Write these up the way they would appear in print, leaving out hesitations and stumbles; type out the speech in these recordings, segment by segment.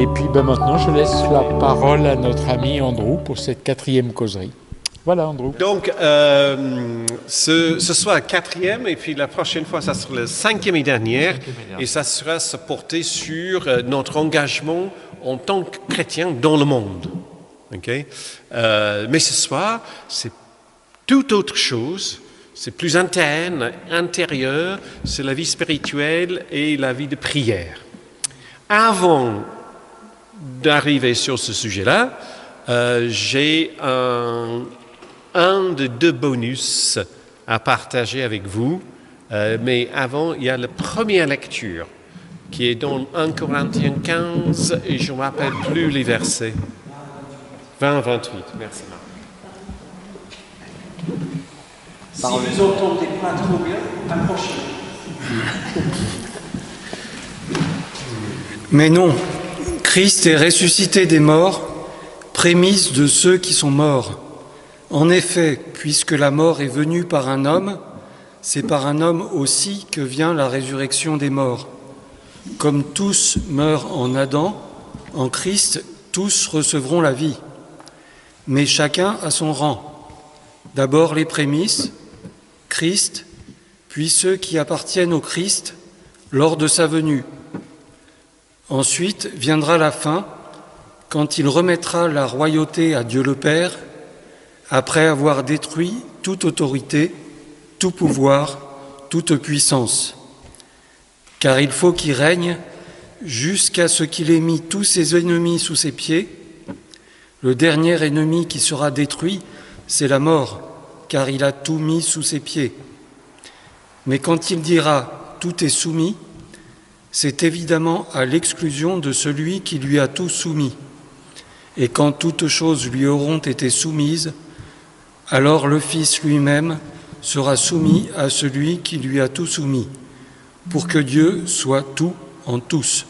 Et puis maintenant, je laisse la parole à notre ami Andrew pour cette 4e causerie. Voilà, Andrew. Donc, ce soir, 4e, et puis la prochaine fois, ça sera le 5e et dernière, et ça sera se porter sur notre engagement en tant que chrétien dans le monde. Okay? Mais ce soir, c'est tout autre chose. C'est plus interne, intérieur, c'est la vie spirituelle et la vie de prière. Avant d'arriver sur ce sujet-là, j'ai un de 2 bonus à partager avec vous. Mais avant, il y a la première lecture qui est dans 1 Corinthiens 15 et je ne me rappelle plus les versets. 20-28. Merci Marc. Si vous entendez pas trop bien, approchez. Mais non, Christ est ressuscité des morts, prémisse de ceux qui sont morts. En effet, puisque la mort est venue par un homme, c'est par un homme aussi que vient la résurrection des morts. Comme tous meurent en Adam, en Christ, tous recevront la vie. Mais chacun à son rang. D'abord les prémices, Christ, puis ceux qui appartiennent au Christ lors de sa venue. Ensuite viendra la fin, quand il remettra la royauté à Dieu le Père, après avoir détruit toute autorité, tout pouvoir, toute puissance. Car il faut qu'il règne jusqu'à ce qu'il ait mis tous ses ennemis sous ses pieds. Le dernier ennemi qui sera détruit, c'est la mort, car il a tout mis sous ses pieds. Mais quand il dira « tout est soumis », c'est évidemment à l'exclusion de celui qui lui a tout soumis. Et quand toutes choses lui auront été soumises, alors le Fils lui-même sera soumis à celui qui lui a tout soumis, pour que Dieu soit tout en tous.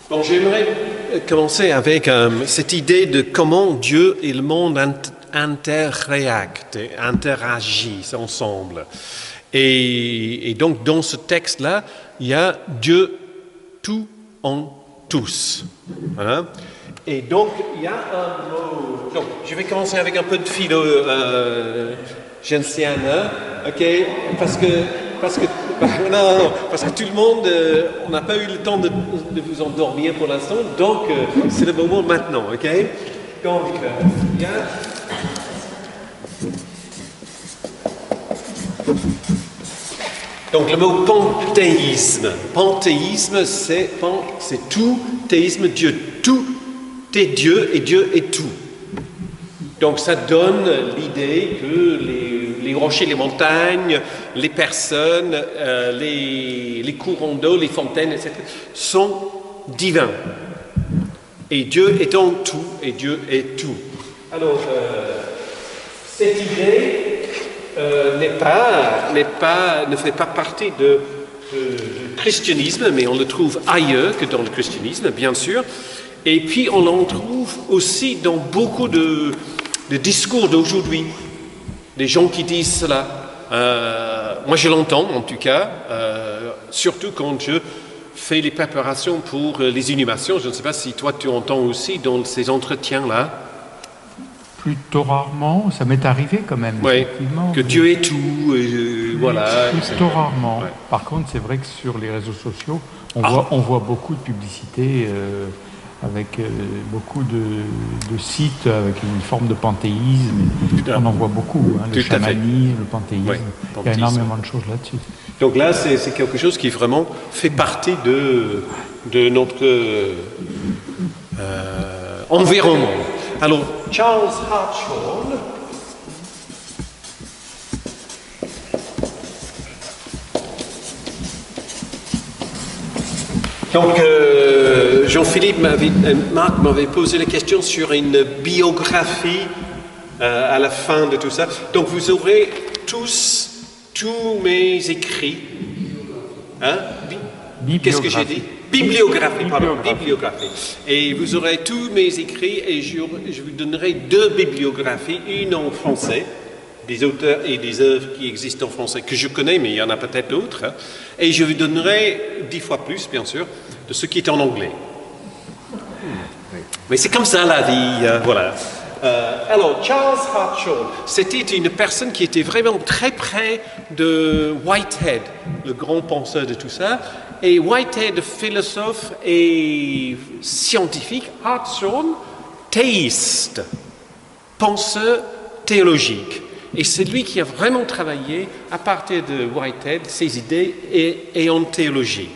Bon, j'aimerais commencer avec cette idée de comment Dieu et le monde interagissent ensemble. Et donc, dans ce texte-là, il y a Dieu tout en tous. Voilà. Et donc, il y a un mot... Donc, je vais commencer avec un peu de philo gentienne, ok? Parce que tout le monde, on n'a pas eu le temps de vous endormir pour l'instant, donc c'est le moment maintenant, ok? Donc, il y a... Donc le mot panthéisme. Panthéisme, c'est tout, théisme, Dieu. Tout est Dieu et Dieu est tout. Donc ça donne l'idée que les rochers, les montagnes, les personnes, les courants d'eau, les fontaines, etc. sont divins. Et Dieu est en tout et Dieu est tout. Alors, cette idée... ne fait pas partie du christianisme, mais on le trouve ailleurs que dans le christianisme, bien sûr. Et puis on en trouve aussi dans beaucoup de discours d'aujourd'hui. Des gens qui disent cela. Moi je l'entends en tout cas, surtout quand je fais les préparations pour les inhumations. Je ne sais pas si toi tu entends aussi dans ces entretiens-là. Plutôt rarement, ça m'est arrivé quand même, ouais, effectivement. Que Dieu est tout, voilà. Plutôt rarement. Ouais. Par contre, c'est vrai que sur les réseaux sociaux, on voit beaucoup de publicités avec beaucoup de sites avec une forme de panthéisme. On en voit beaucoup, hein, le chamanisme, le panthéisme. Ouais, il y a énormément de choses là-dessus. Donc là, c'est quelque chose qui vraiment fait partie de notre environnement. Alors, Charles Hartshorne, donc Jean-Philippe Marc m'avait posé la question sur une biographie à la fin de tout ça. Donc vous aurez tous mes écrits. Hein? Qu'est-ce que j'ai dit? Bibliographie, pardon, bibliographie. Et vous aurez tous mes écrits et je vous donnerai 2 bibliographies, une en français, des auteurs et des œuvres qui existent en français, que je connais, mais il y en a peut-être d'autres. Hein. Et je vous donnerai 10 fois plus, bien sûr, de ce qui est en anglais. Mais c'est comme ça la vie, voilà. Alors, Charles Hartshorne, c'était une personne qui était vraiment très près de Whitehead, le grand penseur de tout ça. Et Whitehead, philosophe et scientifique, Hartshorne, théiste, penseur théologique. Et c'est lui qui a vraiment travaillé à partir de Whitehead, ses idées et en théologie.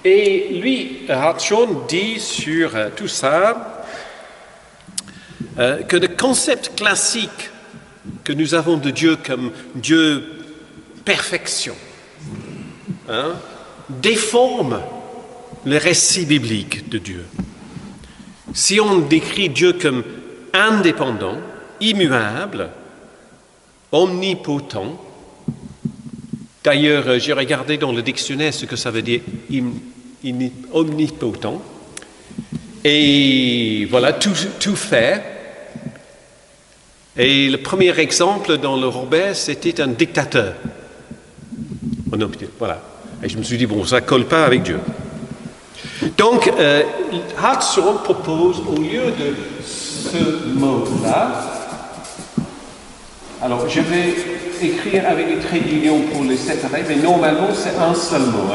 Et lui, Hartshorne, dit sur tout ça que le concept classique que nous avons de Dieu comme Dieu perfection déforme le récit biblique de Dieu. Si on décrit Dieu comme indépendant, immuable, omnipotent, d'ailleurs j'ai regardé dans le dictionnaire ce que ça veut dire omnipotent, et voilà, tout fait. Et le premier exemple dans le Robert, c'était un dictateur. Voilà. Et je me suis dit, bon, ça ne colle pas avec Dieu. Donc, Hartshorne propose, au lieu de ce mot-là, alors je vais écrire avec des traits d'union pour les séparer, mais normalement c'est un seul mot.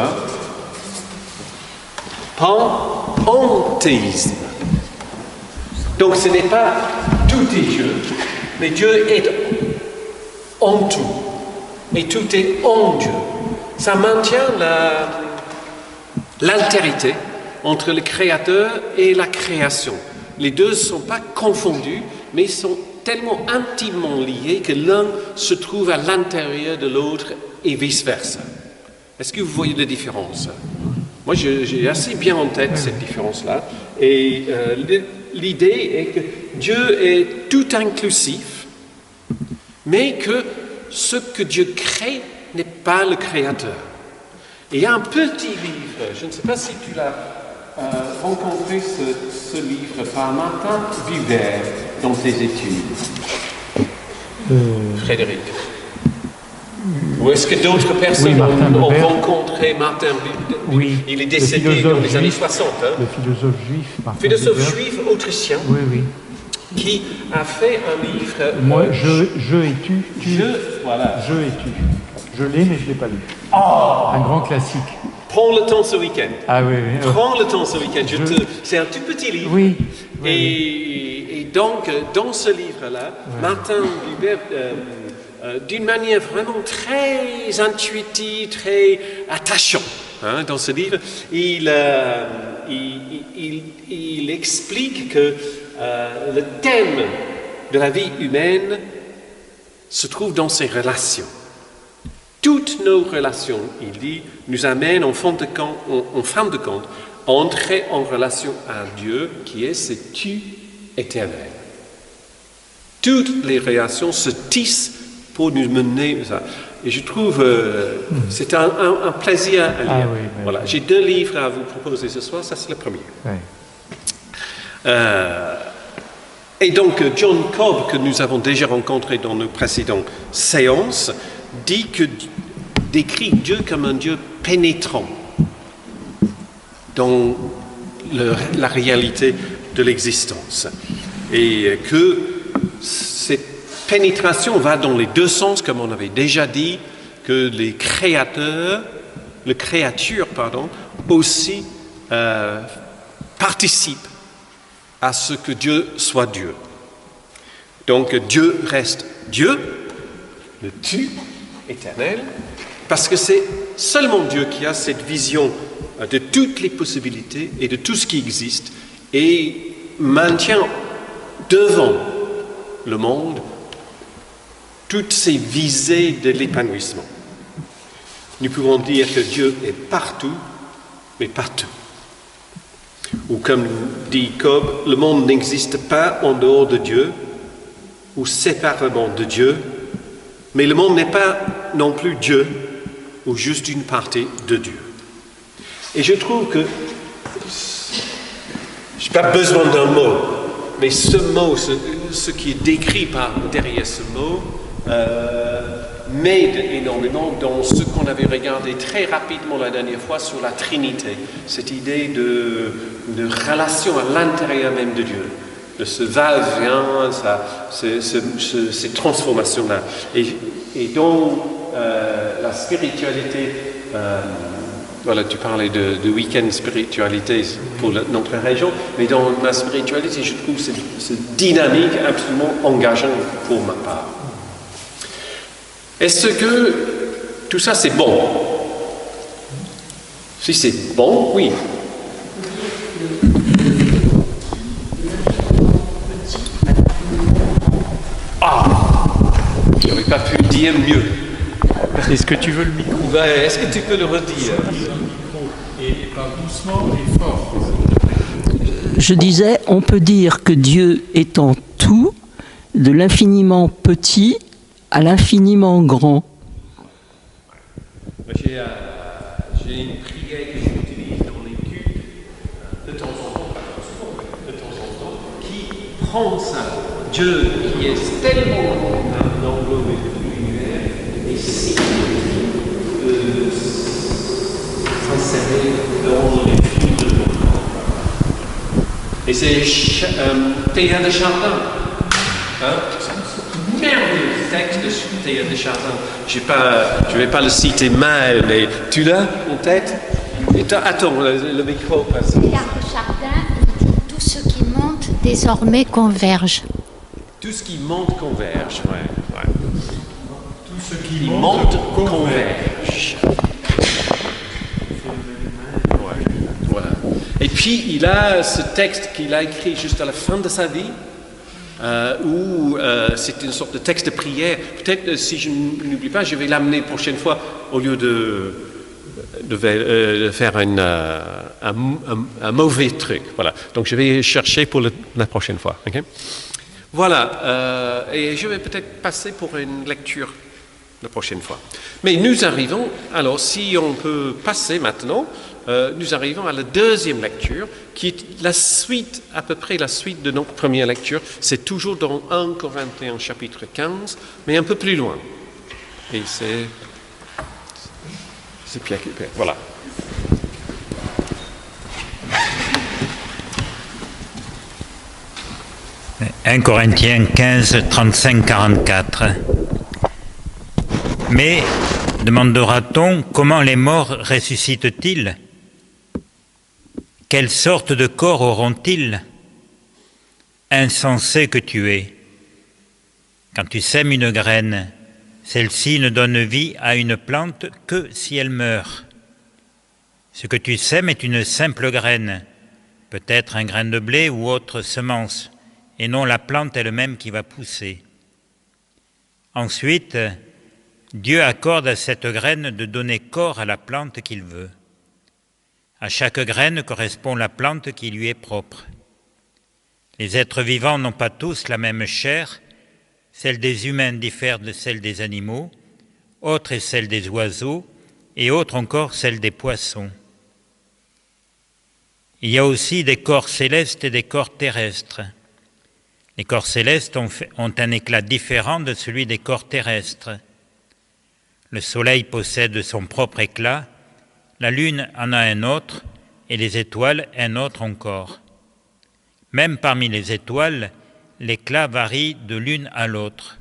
Panthéisme. Donc ce n'est pas tout est Dieu, mais Dieu est en tout. Et tout est en Dieu. Ça maintient l'altérité entre le Créateur et la création. Les deux ne sont pas confondus, mais sont tellement intimement liés que l'un se trouve à l'intérieur de l'autre et vice-versa. Est-ce que vous voyez la différence? Moi, j'ai assez bien en tête cette différence-là. Et l'idée est que Dieu est tout inclusif, mais que ce que Dieu crée n'est pas le Créateur. Et il y a un petit livre, je ne sais pas si tu l'as rencontré ce livre par Martin Buber dans tes études. Frédéric. Ou est-ce que d'autres personnes ont rencontré Martin Buber? Oui. Il est décédé dans les années 60. Le philosophe juif. Martin Philosophe Buber. juif autrichien. Oui, oui. Qui a fait un livre. Moi, je et tu. Voilà. Je et tu. Je l'ai, mais je ne l'ai pas lu. Oh, Un grand classique. Prends le temps ce week-end. Ah oui, oui. Prends le temps ce week-end. C'est un tout petit livre. Oui. Et donc, dans ce livre-là, Martin Buber, d'une manière vraiment très intuitive, très attachante, dans ce livre, il explique que le thème de la vie humaine se trouve dans ses relations. Toutes nos relations, il dit, nous amènent en fin de compte, à entrer en relation à Dieu qui est ce tu éternel. Toutes les relations se tissent pour nous mener à ça. Et je trouve c'est un plaisir à lire. Oui, voilà. J'ai 2 livres à vous proposer ce soir, ça c'est le premier. Oui. Et donc John Cobb, que nous avons déjà rencontré dans nos précédentes séances, décrit Dieu comme un Dieu pénétrant dans la réalité de l'existence. Et que cette pénétration va dans les deux sens, comme on avait déjà dit, que les créatures, aussi participent à ce que Dieu soit Dieu. Donc Dieu reste Dieu, le tu éternel, parce que c'est seulement Dieu qui a cette vision de toutes les possibilités et de tout ce qui existe et maintient devant le monde toutes ces visées de l'épanouissement. Nous pouvons dire que Dieu est partout, mais partout. Ou comme dit Cobb, le monde n'existe pas en dehors de Dieu ou séparément de Dieu, mais le monde n'est pas non plus Dieu ou juste une partie de Dieu. Et je trouve que je n'ai pas besoin d'un mot, mais ce mot, ce qui est décrit derrière ce mot, m'aide énormément dans ce qu'on avait regardé très rapidement la dernière fois sur la Trinité, cette idée de relation à l'intérieur même de Dieu, de ce va-et-vient, ces transformations-là. Et dans la spiritualité, voilà, tu parlais de week-end spiritualité pour notre région, mais dans la spiritualité, je trouve cette dynamique absolument engageante pour ma part. Est-ce que tout ça c'est bon? Si c'est bon, oui. Ah, je n'aurais pas pu dire mieux. Est-ce que tu veux le micro? Est-ce que tu peux le redire? Et parle doucement et fort. Je disais, on peut dire que Dieu est en tout, de l'infiniment petit à l'infiniment grand. J'ai une prière que j'utilise dans les cultes de temps en temps, pas souvent, de temps en temps, qui prend ça, Dieu qui est tellement englobé de l'univers, et si s'insérer dans les flux de notre corps. Et c'est Théa de Chardin. Merveilleux texte de Théa de Chardin. Je ne vais pas le citer mal, mais tu l'as en tête? Attends, le micro passe. Théa de Chardin, il dit tout ce qui monte désormais converge. Tout ce qui monte converge, ouais. Tout ce qui monte converge. Voilà. Et puis il a ce texte qu'il a écrit juste à la fin de sa vie, où c'est une sorte de texte de prière. Peut-être si je n'oublie pas, je vais l'amener la prochaine fois au lieu de faire un mauvais truc. Voilà. Donc je vais chercher pour la prochaine fois. Okay? Voilà. Et je vais peut-être passer pour une lecture la prochaine fois. Mais nous arrivons, alors si on peut passer maintenant, nous arrivons à la deuxième lecture, qui est la suite, à peu près la suite de notre première lecture. C'est toujours dans 1 Corinthiens chapitre 15, mais un peu plus loin. Et c'est Pierre qui perd. Voilà. « 1 Corinthiens 15, 35-44 » Mais, demandera-t-on, comment les morts ressuscitent-ils? Quelle sorte de corps auront-ils? Insensé que tu es! Quand tu sèmes une graine, celle-ci ne donne vie à une plante que si elle meurt. Ce que tu sèmes est une simple graine, peut-être un grain de blé ou autre semence, et non la plante elle-même qui va pousser. Ensuite, Dieu accorde à cette graine de donner corps à la plante qu'il veut. À chaque graine correspond la plante qui lui est propre. Les êtres vivants n'ont pas tous la même chair, celle des humains diffère de celle des animaux, autre est celle des oiseaux, et autre encore celle des poissons. Il y a aussi des corps célestes et des corps terrestres. Les corps célestes ont un éclat différent de celui des corps terrestres. Le soleil possède son propre éclat, la lune en a un autre, et les étoiles un autre encore. Même parmi les étoiles, l'éclat varie de l'une à l'autre.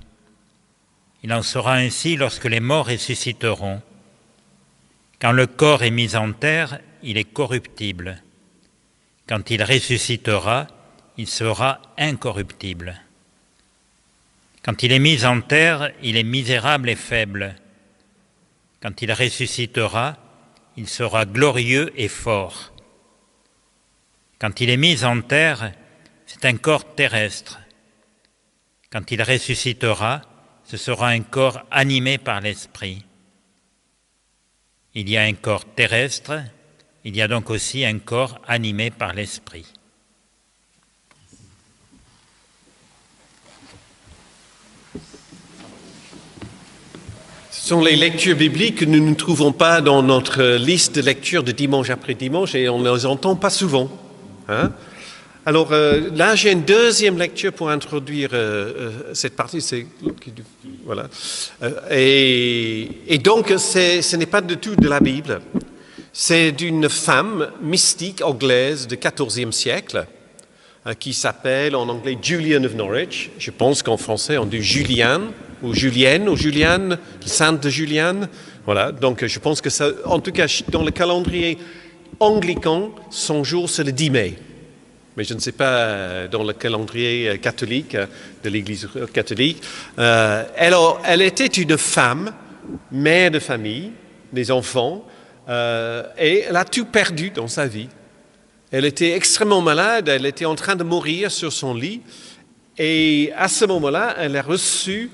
Il en sera ainsi lorsque les morts ressusciteront. Quand le corps est mis en terre, il est corruptible. Quand il ressuscitera, il sera incorruptible. Quand il est mis en terre, il est misérable et faible. Quand il ressuscitera, il sera glorieux et fort. Quand il est mis en terre, c'est un corps terrestre. Quand il ressuscitera, ce sera un corps animé par l'Esprit. Il y a un corps terrestre, il y a donc aussi un corps animé par l'Esprit. Ce sont les lectures bibliques que nous ne trouvons pas dans notre liste de lectures de dimanche après dimanche et on ne les entend pas souvent. Alors là, j'ai une deuxième lecture pour introduire cette partie. Voilà. Et donc, ce n'est pas du tout de la Bible. C'est d'une femme mystique anglaise du XIVe siècle qui s'appelle en anglais Julian of Norwich. Je pense qu'en français, on dit Juliane ou Julienne ou Juliane, sainte de Juliane. Voilà. Donc, je pense que ça, en tout cas, dans le calendrier anglican, son jour, c'est le 10 mai. Mais je ne sais pas dans le calendrier catholique, de l'Église catholique. Elle était une femme, mère de famille, des enfants, et elle a tout perdu dans sa vie. Elle était extrêmement malade, elle était en train de mourir sur son lit, et à ce moment-là, elle a reçu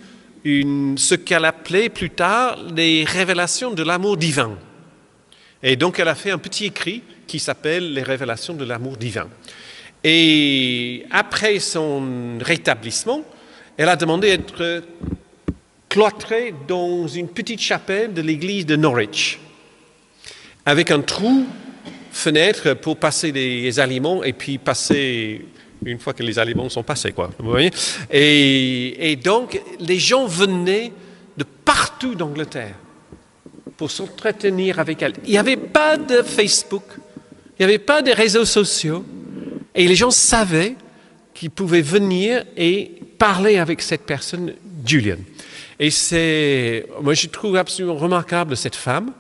ce qu'elle appelait plus tard les révélations de l'amour divin. Et donc elle a fait un petit écrit qui s'appelle les révélations de l'amour divin. Et après son rétablissement, elle a demandé d'être cloîtrée dans une petite chapelle de l'église de Norwich, avec un trou, fenêtre pour passer les aliments et puis passer une fois que les aliments sont passés, quoi. Vous voyez ? Et donc, les gens venaient de partout d'Angleterre pour s'entretenir avec elle. Il n'y avait pas de Facebook, il n'y avait pas de réseaux sociaux. Et les gens savaient qu'ils pouvaient venir et parler avec cette personne, Julian. Et moi je trouve absolument remarquable cette femme.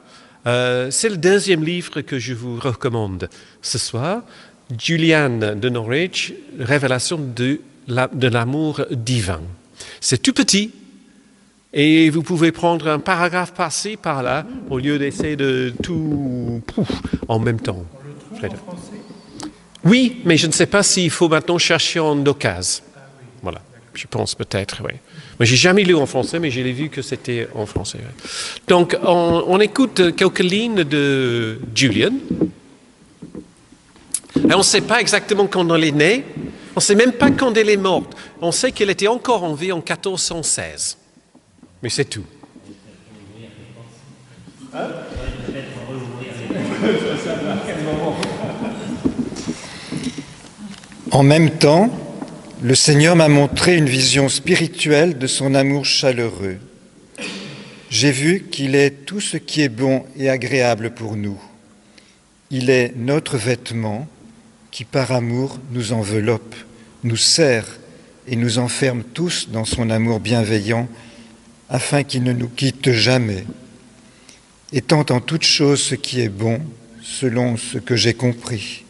C'est le deuxième livre que je vous recommande ce soir. Julian de Norwich, Révélation de l'amour divin. C'est tout petit et vous pouvez prendre un paragraphe par-ci, par-là, au lieu d'essayer de tout en même temps. On le trouve en français ? Oui, mais je ne sais pas s'il faut maintenant chercher en occasion. Voilà, je pense peut-être, oui. Moi, j'ai jamais lu en français, mais j'ai vu que c'était en français. Oui. Donc, on écoute quelques lignes de Julian. Et on ne sait pas exactement quand elle est née. On ne sait même pas quand elle est morte. On sait qu'elle était encore en vie en 1416. Mais c'est tout. Hein? En même temps, le Seigneur m'a montré une vision spirituelle de son amour chaleureux. J'ai vu qu'il est tout ce qui est bon et agréable pour nous. Il est notre vêtement qui, par amour, nous enveloppe, nous serre et nous enferme tous dans son amour bienveillant afin qu'il ne nous quitte jamais. Étant en toute chose ce qui est bon, selon ce que j'ai compris.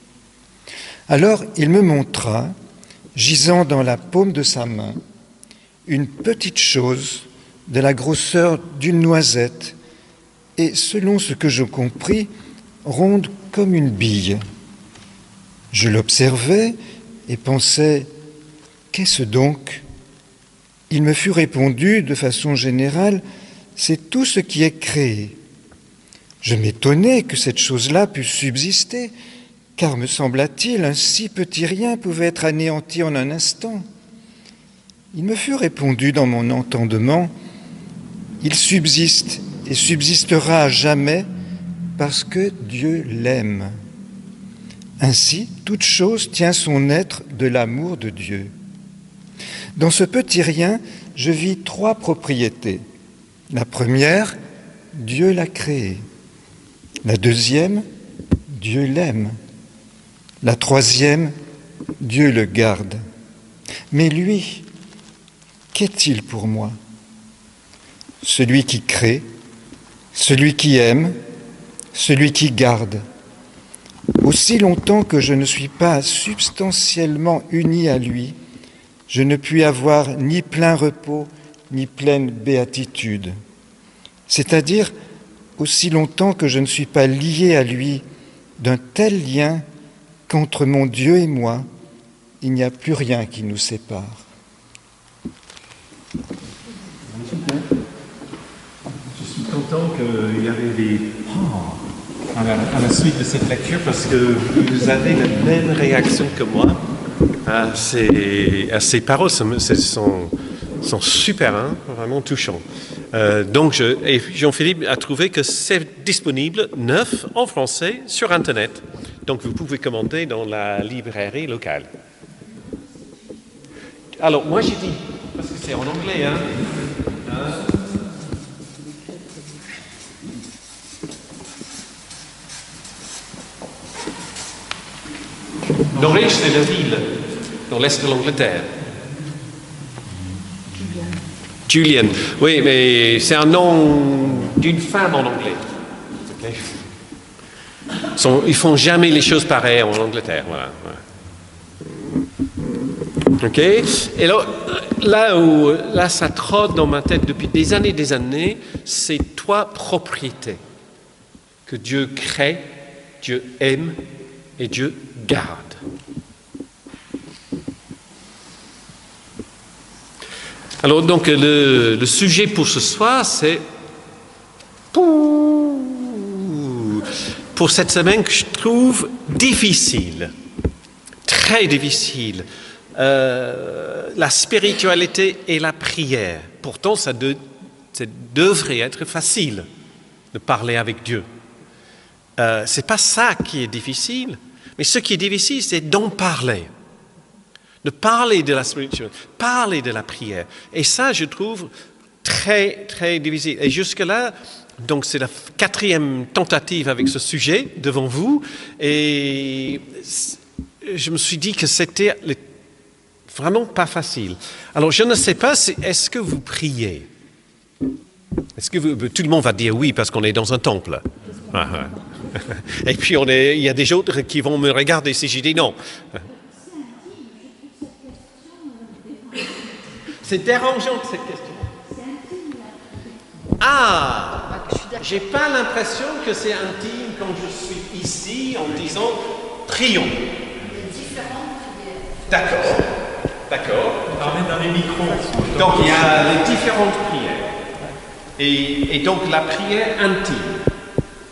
Alors il me montra, gisant dans la paume de sa main, une petite chose de la grosseur d'une noisette et, selon ce que je compris, ronde comme une bille. Je l'observais et pensais, qu'est-ce donc ? Il me fut répondu de façon générale, c'est tout ce qui est créé. Je m'étonnais que cette chose-là pût subsister, car, me sembla-t-il, un si petit rien pouvait être anéanti en un instant. Il me fut répondu dans mon entendement, il subsiste et subsistera à jamais parce que Dieu l'aime. Ainsi, toute chose tient son être de l'amour de Dieu. Dans ce petit rien, je vis 3 propriétés. La première, Dieu l'a créé. La deuxième, Dieu l'aime. La troisième, Dieu le garde. Mais lui, qu'est-il pour moi ? Celui qui crée, celui qui aime, celui qui garde. Aussi longtemps que je ne suis pas substantiellement uni à lui, je ne puis avoir ni plein repos, ni pleine béatitude. C'est-à-dire, aussi longtemps que je ne suis pas lié à lui d'un tel lien qu'entre mon Dieu et moi, il n'y a plus rien qui nous sépare. Je suis content qu'il y avait des à la suite de cette lecture parce que vous avez la même réaction que moi à ces paroles. Sont super, hein, vraiment touchants. Donc, Jean-Philippe a trouvé que c'est disponible neuf en français sur Internet. Donc, vous pouvez commander dans la librairie locale. Alors, moi j'ai dit, parce que c'est en anglais, hein. Norwich, c'est la ville, dans l'est de l'Angleterre. Julian. Oui, mais c'est un nom d'une femme en anglais. Okay. Ils font jamais les choses pareilles en Angleterre. Voilà. Ok. Et là, ça trotte dans ma tête depuis des années, ces trois propriétés que Dieu crée, Dieu aime et Dieu garde. Alors donc le sujet pour ce soir, c'est pour cette semaine que je trouve difficile, très difficile, la spiritualité et la prière. Pourtant, ça devrait être facile de parler avec Dieu. C'est pas ça qui est difficile, mais ce qui est difficile, c'est d'en parler. De parler de la spiritualité, parler de la prière. Et ça, je trouve très, très difficile. Et jusque-là, donc c'est la 4e tentative avec ce sujet devant vous. Et je me suis dit que c'était vraiment pas facile. Alors, je ne sais pas, est-ce que vous priez? Est-ce que tout le monde va dire oui parce qu'on est dans un temple? Et puis, il y a des autres qui vont me regarder si j'ai dit non. C'est dérangeant cette question. Ah, j'ai pas l'impression que c'est intime quand je suis ici en disant prions. D'accord. Parlez dans les micros. Donc il y a les différentes prières. Et donc la prière intime,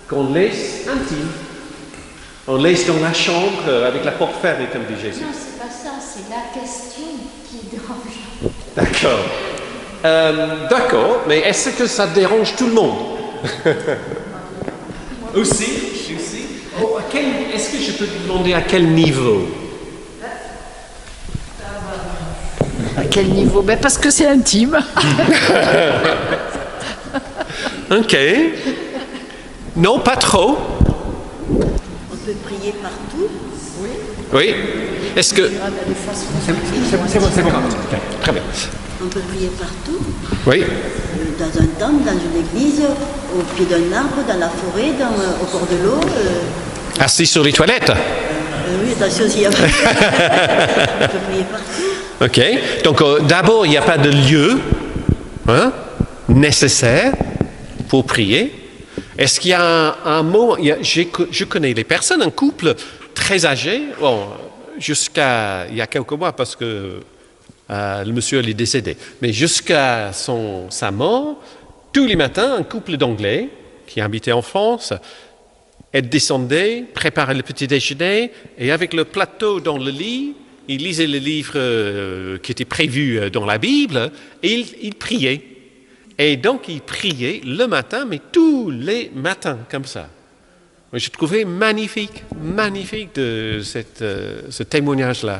qu'on laisse intime. On laisse dans la chambre avec la porte fermée, comme dit Jésus. Non, c'est pas ça, c'est la question qui dérange. D'accord, mais est-ce que ça dérange tout le monde? Aussi. Oh, est-ce que je peux te demander à quel niveau? À quel niveau? Ben parce que c'est intime. Ok. Non, pas trop. On peut prier partout. Oui. Est-ce que... C'est bon. Très bien. On peut prier partout. Oui. Dans un temple, dans une église, au pied d'un arbre, dans la forêt, au bord de l'eau. Assis sur les toilettes. Oui, attention s'il y a... On peut prier partout. Ok. Donc d'abord, il n'y a pas de lieu nécessaire pour prier. Est-ce qu'il y a un moment... Je connais les personnes, un couple très âgé, jusqu'à il y a quelques mois parce que le monsieur est décédé, mais jusqu'à sa mort, tous les matins, un couple d'Anglais qui habitait en France, elle descendait, préparait le petit déjeuner et avec le plateau dans le lit, il lisait le livre qui était prévu dans la Bible et il priait. Et donc il priait le matin, mais tous les matins comme ça. J'ai trouvé magnifique de ce témoignage-là.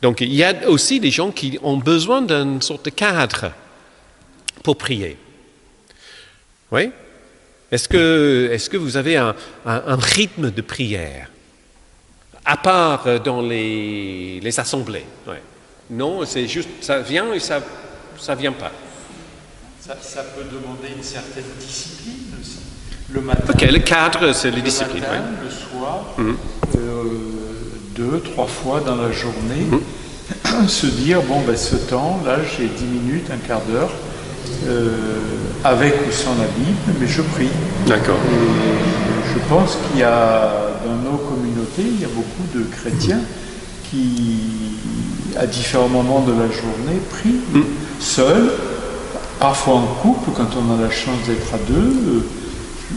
Donc, il y a aussi des gens qui ont besoin d'une sorte de cadre pour prier. Oui? Est-ce que vous avez un rythme de prière, à part dans les assemblées? Ouais. Non, c'est juste, ça vient et ça vient pas. Ça peut demander une certaine discipline aussi. Le matin. Ok, le cadre, c'est les disciplines. Le matin, le soir, 2-3 fois dans la journée, se dire, ce temps, là, j'ai 10 minutes, un quart d'heure, avec ou sans la Bible, mais je prie. D'accord. Et je pense qu'il y a, dans nos communautés, il y a beaucoup de chrétiens qui, à différents moments de la journée, prient seuls, parfois en couple, quand on a la chance d'être à deux.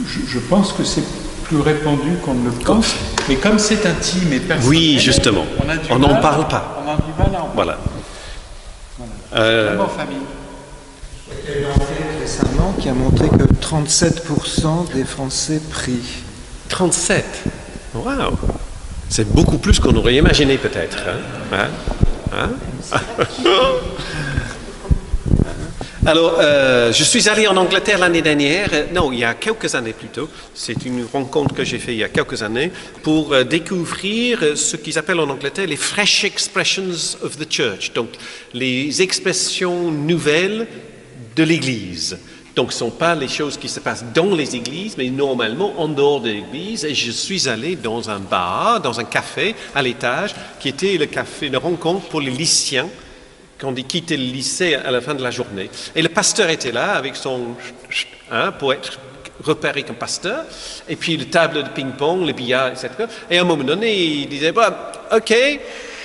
Je pense que c'est plus répandu qu'on ne le pense, mais comme c'est intime et personnel, oui, justement, on n'en parle pas. On a du mal à en parler. Voilà. Même en famille. Il y a une enquête récemment qui a montré que 37% des Français prient. 37? Waouh! C'est beaucoup plus qu'on aurait imaginé peut-être. Alors, je suis allé en Angleterre l'année dernière, non, il y a quelques années plutôt. C'est une rencontre que j'ai faite il y a quelques années pour découvrir ce qu'ils appellent en Angleterre les fresh expressions of the church, donc les expressions nouvelles de l'Église. Donc, ce ne sont pas les choses qui se passent dans les églises, mais normalement en dehors de l'église. Et je suis allé dans un bar, dans un café à l'étage, qui était le café de rencontre pour les lycéens quand ils quittaient le lycée à la fin de la journée. Et le pasteur était là avec son pour être repéré comme pasteur, et puis le table de ping-pong, le billard, etc. Et à un moment donné, il disait, OK,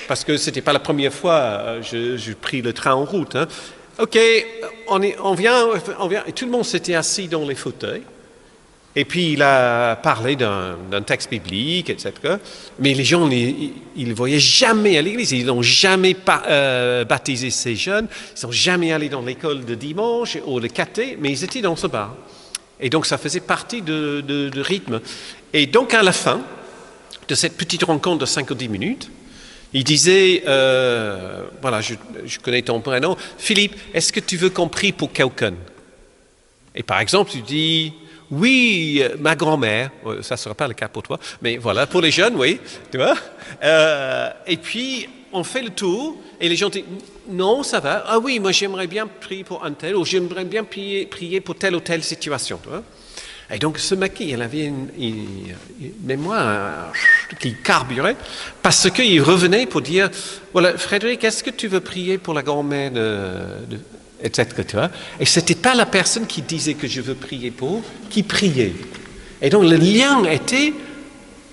parce que ce n'était pas la première fois je pris le train en route. OK, on vient, et tout le monde s'était assis dans les fauteuils. Et puis il a parlé d'un texte biblique, etc. Mais les gens, ils ne voyaient jamais à l'église, ils n'ont jamais baptisé ces jeunes, ils n'ont jamais allé dans l'école de dimanche ou le caté, mais ils étaient dans ce bar. Et donc ça faisait partie de rythme. Et donc à la fin de cette petite rencontre de 5 ou 10 minutes, il disait, voilà, je connais ton prénom, Philippe, est-ce que tu veux qu'on prie pour quelqu'un? Et par exemple, tu dis... Oui, ma grand-mère, ça ne sera pas le cas pour toi, mais voilà, pour les jeunes, oui, tu vois. Et puis, on fait le tour, et les gens disent, non, ça va, ah oui, moi j'aimerais bien prier pour un tel, ou j'aimerais bien prier pour telle ou telle situation, tu vois. Et donc, ce mec, il avait une mémoire qui carburait, parce qu'il revenait pour dire, voilà, Frédéric, est-ce que tu veux prier pour la grand-mère etc. Et ce n'était pas la personne qui disait que je veux prier pour, qui priait. Et donc le lien était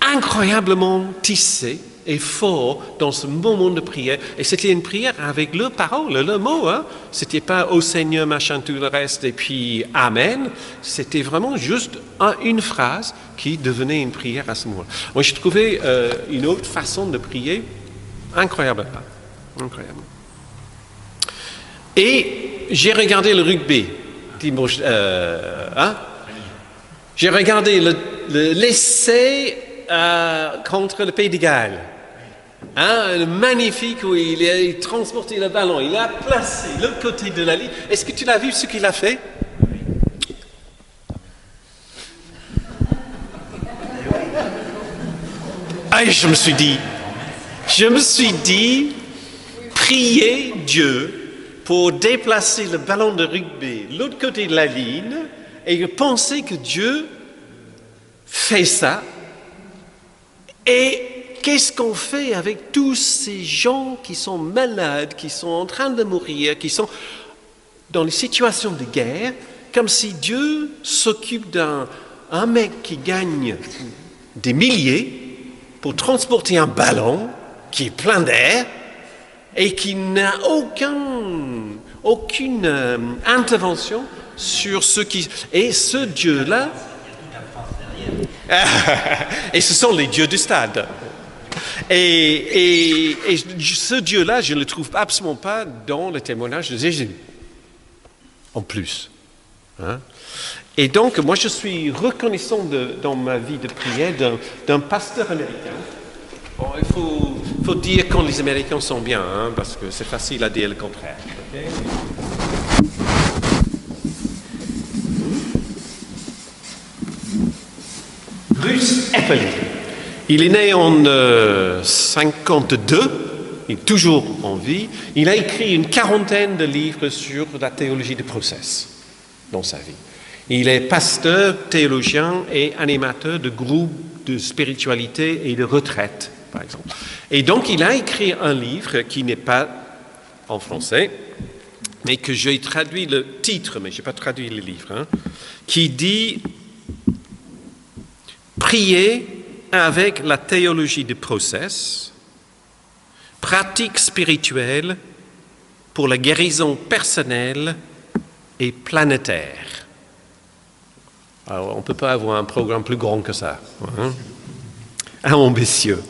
incroyablement tissé et fort dans ce moment de prière. Et c'était une prière avec le parole, le mot. Ce n'était pas « Ô Seigneur », machin, tout le reste, et puis « Amen ». C'était vraiment juste une phrase qui devenait une prière à ce moment-là. Moi, j'ai trouvé une autre façon de prier incroyable. Incroyable. Et j'ai regardé le rugby dimanche. J'ai regardé l'essai contre le Pays de Galles. Le magnifique où il a transporté le ballon, il a placé l'autre côté de la ligne. Est-ce que tu l'as vu ce qu'il a fait? Et je me suis dit, priez Dieu pour déplacer le ballon de rugby de l'autre côté de la ligne et penser que Dieu fait ça. Et qu'est-ce qu'on fait avec tous ces gens qui sont malades, qui sont en train de mourir, qui sont dans les situations de guerre, comme si Dieu s'occupe d'un mec qui gagne des milliers pour transporter un ballon qui est plein d'air et qui n'a aucune intervention sur ce qui... Et ce Dieu-là... et ce sont les dieux du stade. Et ce Dieu-là, je ne le trouve absolument pas dans le témoignage de Jésus. En plus. Et donc, moi, je suis reconnaissant dans ma vie de prière d'un pasteur américain. Bon, il faut dire quand les Américains sont bien, parce que c'est facile à dire le contraire. Okay? Bruce Epperly. Il est né en 52, il est toujours en vie. Il a écrit une quarantaine de livres sur la théologie du process dans sa vie. Il est pasteur, théologien et animateur de groupes de spiritualité et de retraite, par exemple. Et donc, il a écrit un livre qui n'est pas en français, mais que j'ai traduit le titre, mais je n'ai pas traduit le livre, qui dit « Prier avec la théologie du process, pratique spirituelle pour la guérison personnelle et planétaire. » Alors, on ne peut pas avoir un programme plus grand que ça. Ambitieux.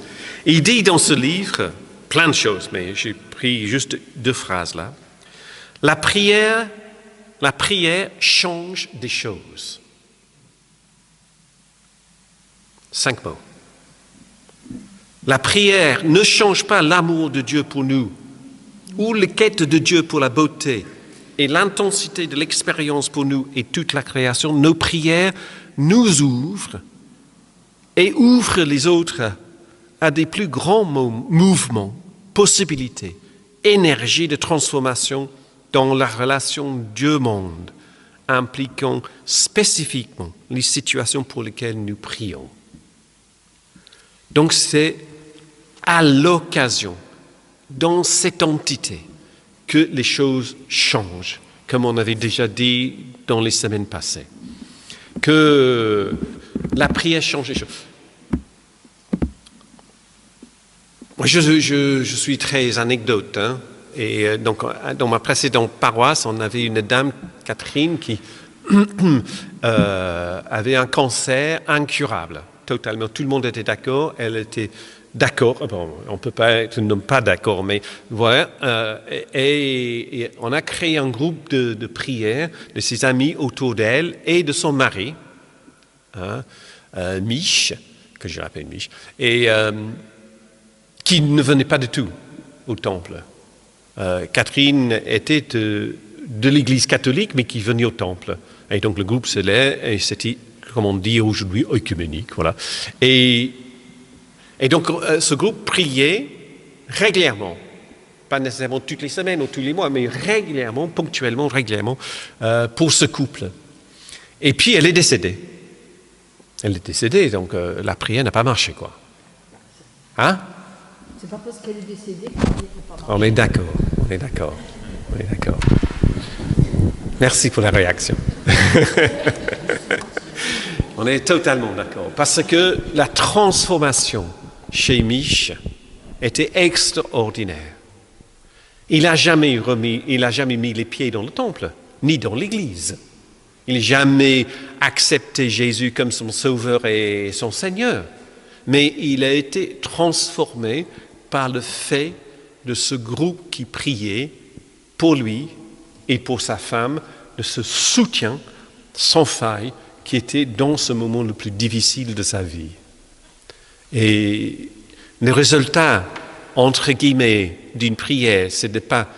Il dit dans ce livre plein de choses, mais j'ai pris juste 2 phrases là. La prière change des choses. 5 mots. La prière ne change pas l'amour de Dieu pour nous ou la quête de Dieu pour la beauté et l'intensité de l'expérience pour nous et toute la création, nos prières nous ouvrent et ouvrent les autres à des plus grands mouvements, possibilités, énergie de transformation dans la relation Dieu-monde, impliquant spécifiquement les situations pour lesquelles nous prions. Donc c'est à l'occasion, dans cette entité, que les choses changent, comme on avait déjà dit dans les semaines passées. Que la prière change les choses. Moi, je suis très anecdote, hein, et donc dans ma précédente paroisse, on avait une dame, Catherine, qui avait un cancer incurable, totalement. Tout le monde était d'accord, elle était d'accord, bon, on ne peut pas être pas d'accord, mais voilà, et on a créé un groupe de prière de ses amis autour d'elle et de son mari, hein, Mich, que je l'appelle Mich, et qui ne venait pas du tout au temple. Catherine était de l'église catholique, mais qui venait au temple. Et donc le groupe se lève, et c'était, comme on dit aujourd'hui, œcuménique, voilà. Et donc ce groupe priait régulièrement, pas nécessairement toutes les semaines ou tous les mois, mais régulièrement, ponctuellement, régulièrement, pour ce couple. Et puis elle est décédée. Elle est décédée, donc la prière n'a pas marché, quoi. Hein? C'est pas parce qu'elle est décédée que la prière n'a pas marché. On est d'accord. Merci pour la réaction. On est totalement d'accord. Parce que la transformation chez Mich était extraordinaire. Il n'a jamais mis les pieds dans le temple, ni dans l'église. Il n'a jamais accepté Jésus comme son sauveur et son Seigneur. Mais il a été transformé par le fait de ce groupe qui priait pour lui et pour sa femme, de ce soutien sans faille qui était dans ce moment le plus difficile de sa vie. Et le résultat, entre guillemets, d'une prière, c'est de ne pas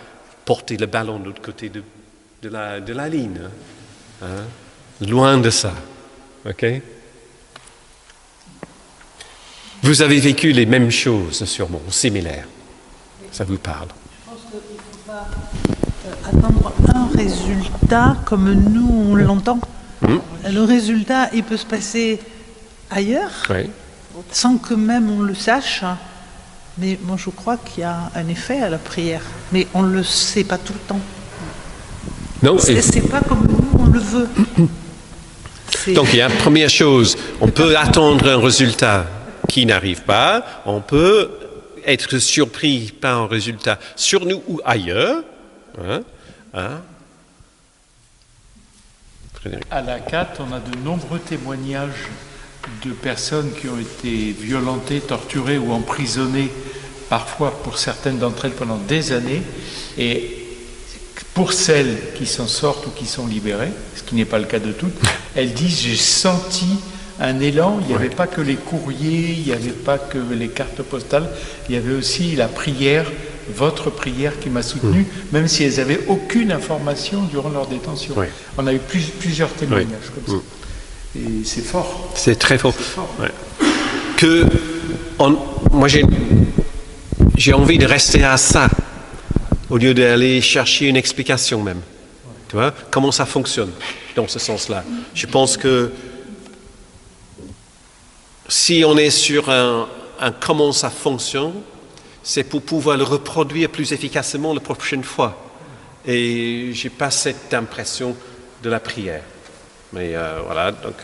porter le ballon de l'autre côté de la ligne. Hein? Loin de ça. OK? Vous avez vécu les mêmes choses, sûrement, similaires. Ça vous parle. Je pense qu'il ne faut pas attendre un résultat comme nous, on l'entend. Le résultat, il peut se passer ailleurs, oui, sans que même on le sache. Mais moi, je crois qu'il y a un effet à la prière. Mais on ne le sait pas tout le temps. Non, c'est pas comme nous, on le veut. Donc, il y a une première chose. On peut attendre un résultat qui n'arrive pas. On peut être surpris par un résultat sur nous ou ailleurs. À la CAT, on a de nombreux témoignages de personnes qui ont été violentées, torturées ou emprisonnées, parfois pour certaines d'entre elles pendant des années, et pour celles qui s'en sortent ou qui sont libérées, ce qui n'est pas le cas de toutes, elles disent « j'ai senti un élan », il n'y avait pas que les courriers, il n'y avait pas que les cartes postales, il y avait aussi la prière, votre prière qui m'a soutenu, même si elles n'avaient aucune information durant leur détention. Oui. On a eu plusieurs témoignages comme ça. Et c'est fort. C'est très fort. Ouais. Moi, j'ai envie de rester à ça, au lieu d'aller chercher une explication même. Tu vois, comment ça fonctionne dans ce sens-là. Je pense que si on est sur un comment ça fonctionne, c'est pour pouvoir le reproduire plus efficacement la prochaine fois. Et je n'ai pas cette impression de la prière. Mais voilà, donc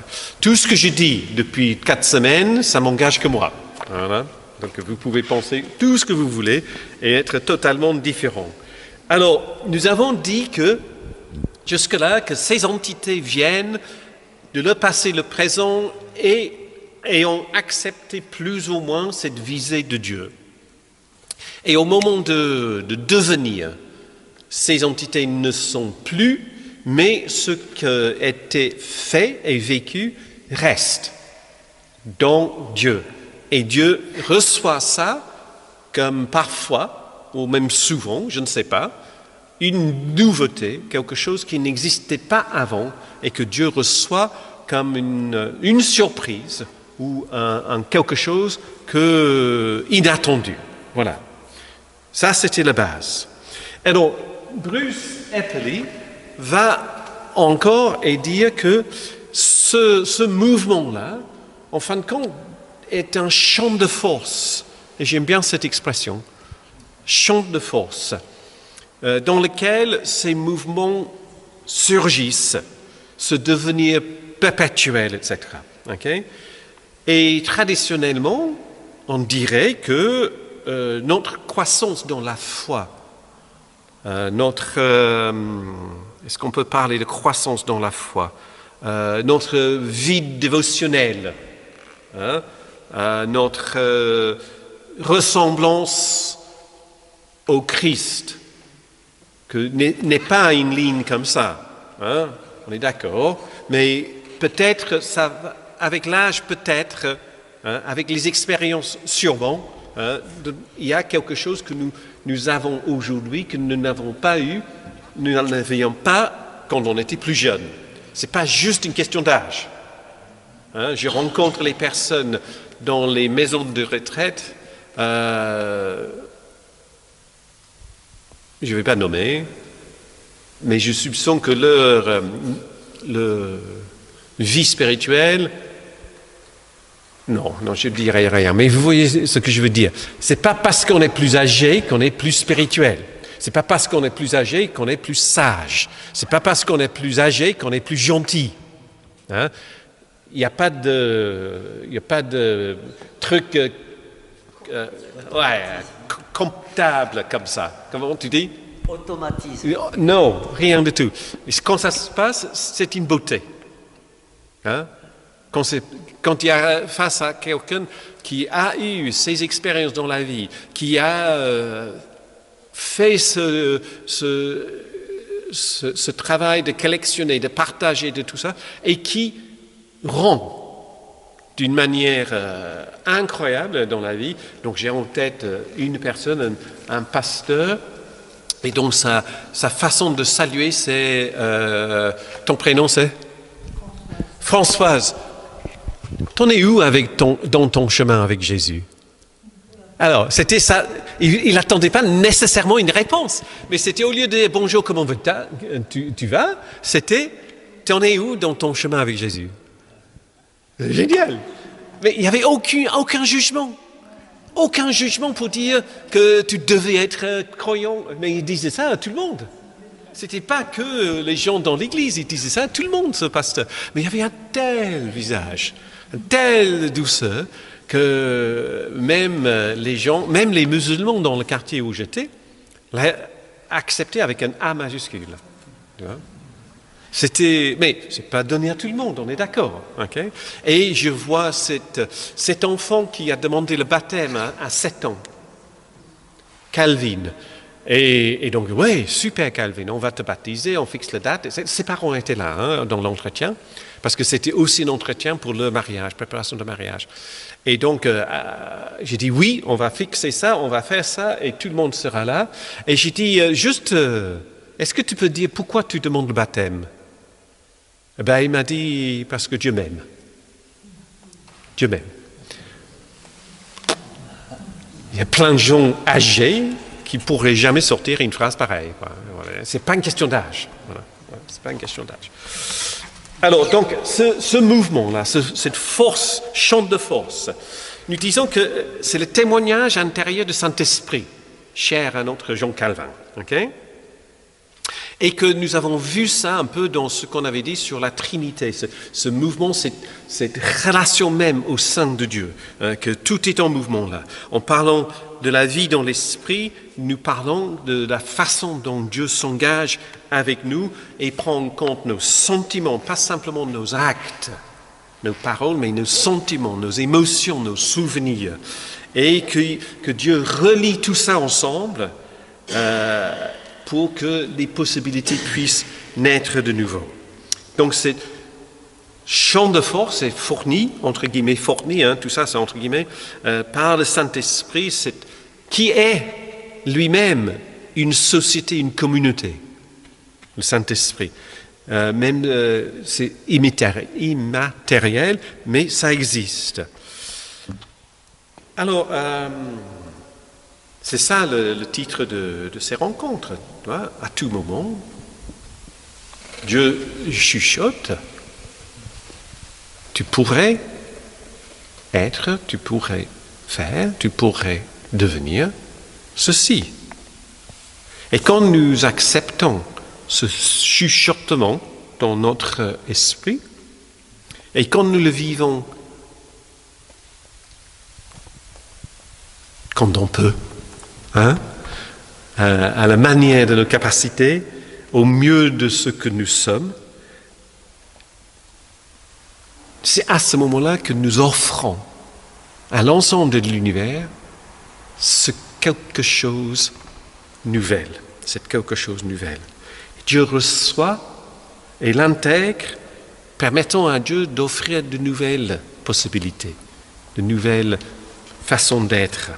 tout ce que je dis depuis 4 semaines, ça m'engage que moi. Voilà. Donc vous pouvez penser tout ce que vous voulez et être totalement différent. Alors, nous avons dit que, jusque-là, que ces entités viennent de le passé, le présent et ont accepté plus ou moins cette visée de Dieu. Et au moment de devenir, ces entités ne sont plus, mais ce qui a été fait et vécu reste dans Dieu. Et Dieu reçoit ça comme parfois ou même souvent, je ne sais pas, une nouveauté, quelque chose qui n'existait pas avant et que Dieu reçoit comme une surprise ou un quelque chose inattendu. Voilà. Ça, c'était la base. Alors, Bruce Epperly va encore et dire que ce mouvement-là, en fin de compte, est un champ de force. Et j'aime bien cette expression, champ de force, dans lequel ces mouvements surgissent, se devenir perpétuels, etc. Okay? Et traditionnellement, on dirait que notre croissance dans la foi, est-ce qu'on peut parler de croissance dans la foi, notre vie dévotionnelle, notre ressemblance au Christ, que n'est pas une ligne comme ça, on est d'accord, mais peut-être ça, avec l'âge peut-être, avec les expériences sûrement, il y a quelque chose que nous avons aujourd'hui que nous n'avons pas eu, nous n'en avions pas quand on était plus jeune. Ce n'est pas juste une question d'âge. Je rencontre les personnes dans les maisons de retraite, je ne vais pas nommer, mais je soupçonne que leur vie spirituelle, non, je ne dirai rien, mais vous voyez ce que je veux dire. Ce n'est pas parce qu'on est plus âgé qu'on est plus spirituel. Ce n'est pas parce qu'on est plus âgé qu'on est plus sage. Ce n'est pas parce qu'on est plus âgé qu'on est plus gentil. Il n'y a pas de truc comptable comme ça. Comment tu dis? Automatisme. Non, rien du tout. Quand ça se passe, c'est une beauté. Quand il y a face à quelqu'un qui a eu ces expériences dans la vie, qui a fait ce travail de collectionner, de partager, de tout ça, et qui rend d'une manière incroyable dans la vie. Donc j'ai en tête une personne, un pasteur, et donc sa façon de saluer, c'est... ton prénom, c'est Françoise. T'en es où dans ton chemin avec Jésus? Alors, c'était ça. Il n'attendait pas nécessairement une réponse, mais c'était au lieu de dire bonjour, comment tu vas, c'était t'en es où dans ton chemin avec Jésus? Génial. Mais il n'y avait aucun jugement. Aucun jugement pour dire que tu devais être croyant. Mais il disait ça à tout le monde. C'était pas que les gens dans l'église, il disait ça à tout le monde, ce pasteur. Mais il y avait un tel visage, une telle douceur, que même les gens, même les musulmans dans le quartier où j'étais, l'acceptaient avec un A majuscule. Tu vois? Mais c'est pas donné à tout le monde, on est d'accord. Okay? Et je vois cet enfant qui a demandé le baptême à 7 ans, Calvin. Et donc, oui, super Calvin, on va te baptiser, on fixe la date. Ses parents étaient là dans l'entretien, parce que c'était aussi un entretien pour le mariage, préparation de mariage. Et donc, j'ai dit, oui, on va fixer ça, on va faire ça, et tout le monde sera là. Et j'ai dit, est-ce que tu peux dire pourquoi tu demandes le baptême? Il m'a dit, parce que Dieu m'aime. Dieu m'aime. Il y a plein de gens âgés qui ne pourraient jamais sortir une phrase pareille. Voilà. Ce n'est pas une question d'âge. Voilà. C'est pas une question d'âge. Alors, donc, ce mouvement-là, cette force, champ de force, nous disons que c'est le témoignage intérieur du Saint-Esprit, cher à notre Jean Calvin. Okay? Et que nous avons vu ça un peu dans ce qu'on avait dit sur la Trinité, ce mouvement, cette relation même au sein de Dieu, que tout est en mouvement là. En parlant de la vie dans l'esprit, nous parlons de la façon dont Dieu s'engage avec nous et prend en compte nos sentiments, pas simplement nos actes, nos paroles, mais nos sentiments, nos émotions, nos souvenirs. Et que Dieu relie tout ça ensemble pour que les possibilités puissent naître de nouveau. Donc, ce champ de force est fourni, entre guillemets, tout ça c'est entre guillemets, par le Saint-Esprit, qui est lui-même une société, une communauté, le Saint-Esprit. C'est immatériel, mais ça existe. Alors, c'est ça le titre de ces rencontres. Tu vois, à tout moment, Dieu chuchote. Tu pourrais être, tu pourrais faire, tu pourrais devenir ceci. Et quand nous acceptons ce chuchotement dans notre esprit, et quand nous le vivons quand on peut, à la manière de nos capacités, au mieux de ce que nous sommes, c'est à ce moment-là que nous offrons à l'ensemble de l'univers quelque chose nouvelle, cette quelque chose nouvelle. Dieu reçoit et l'intègre, permettant à Dieu d'offrir de nouvelles possibilités, de nouvelles façons d'être.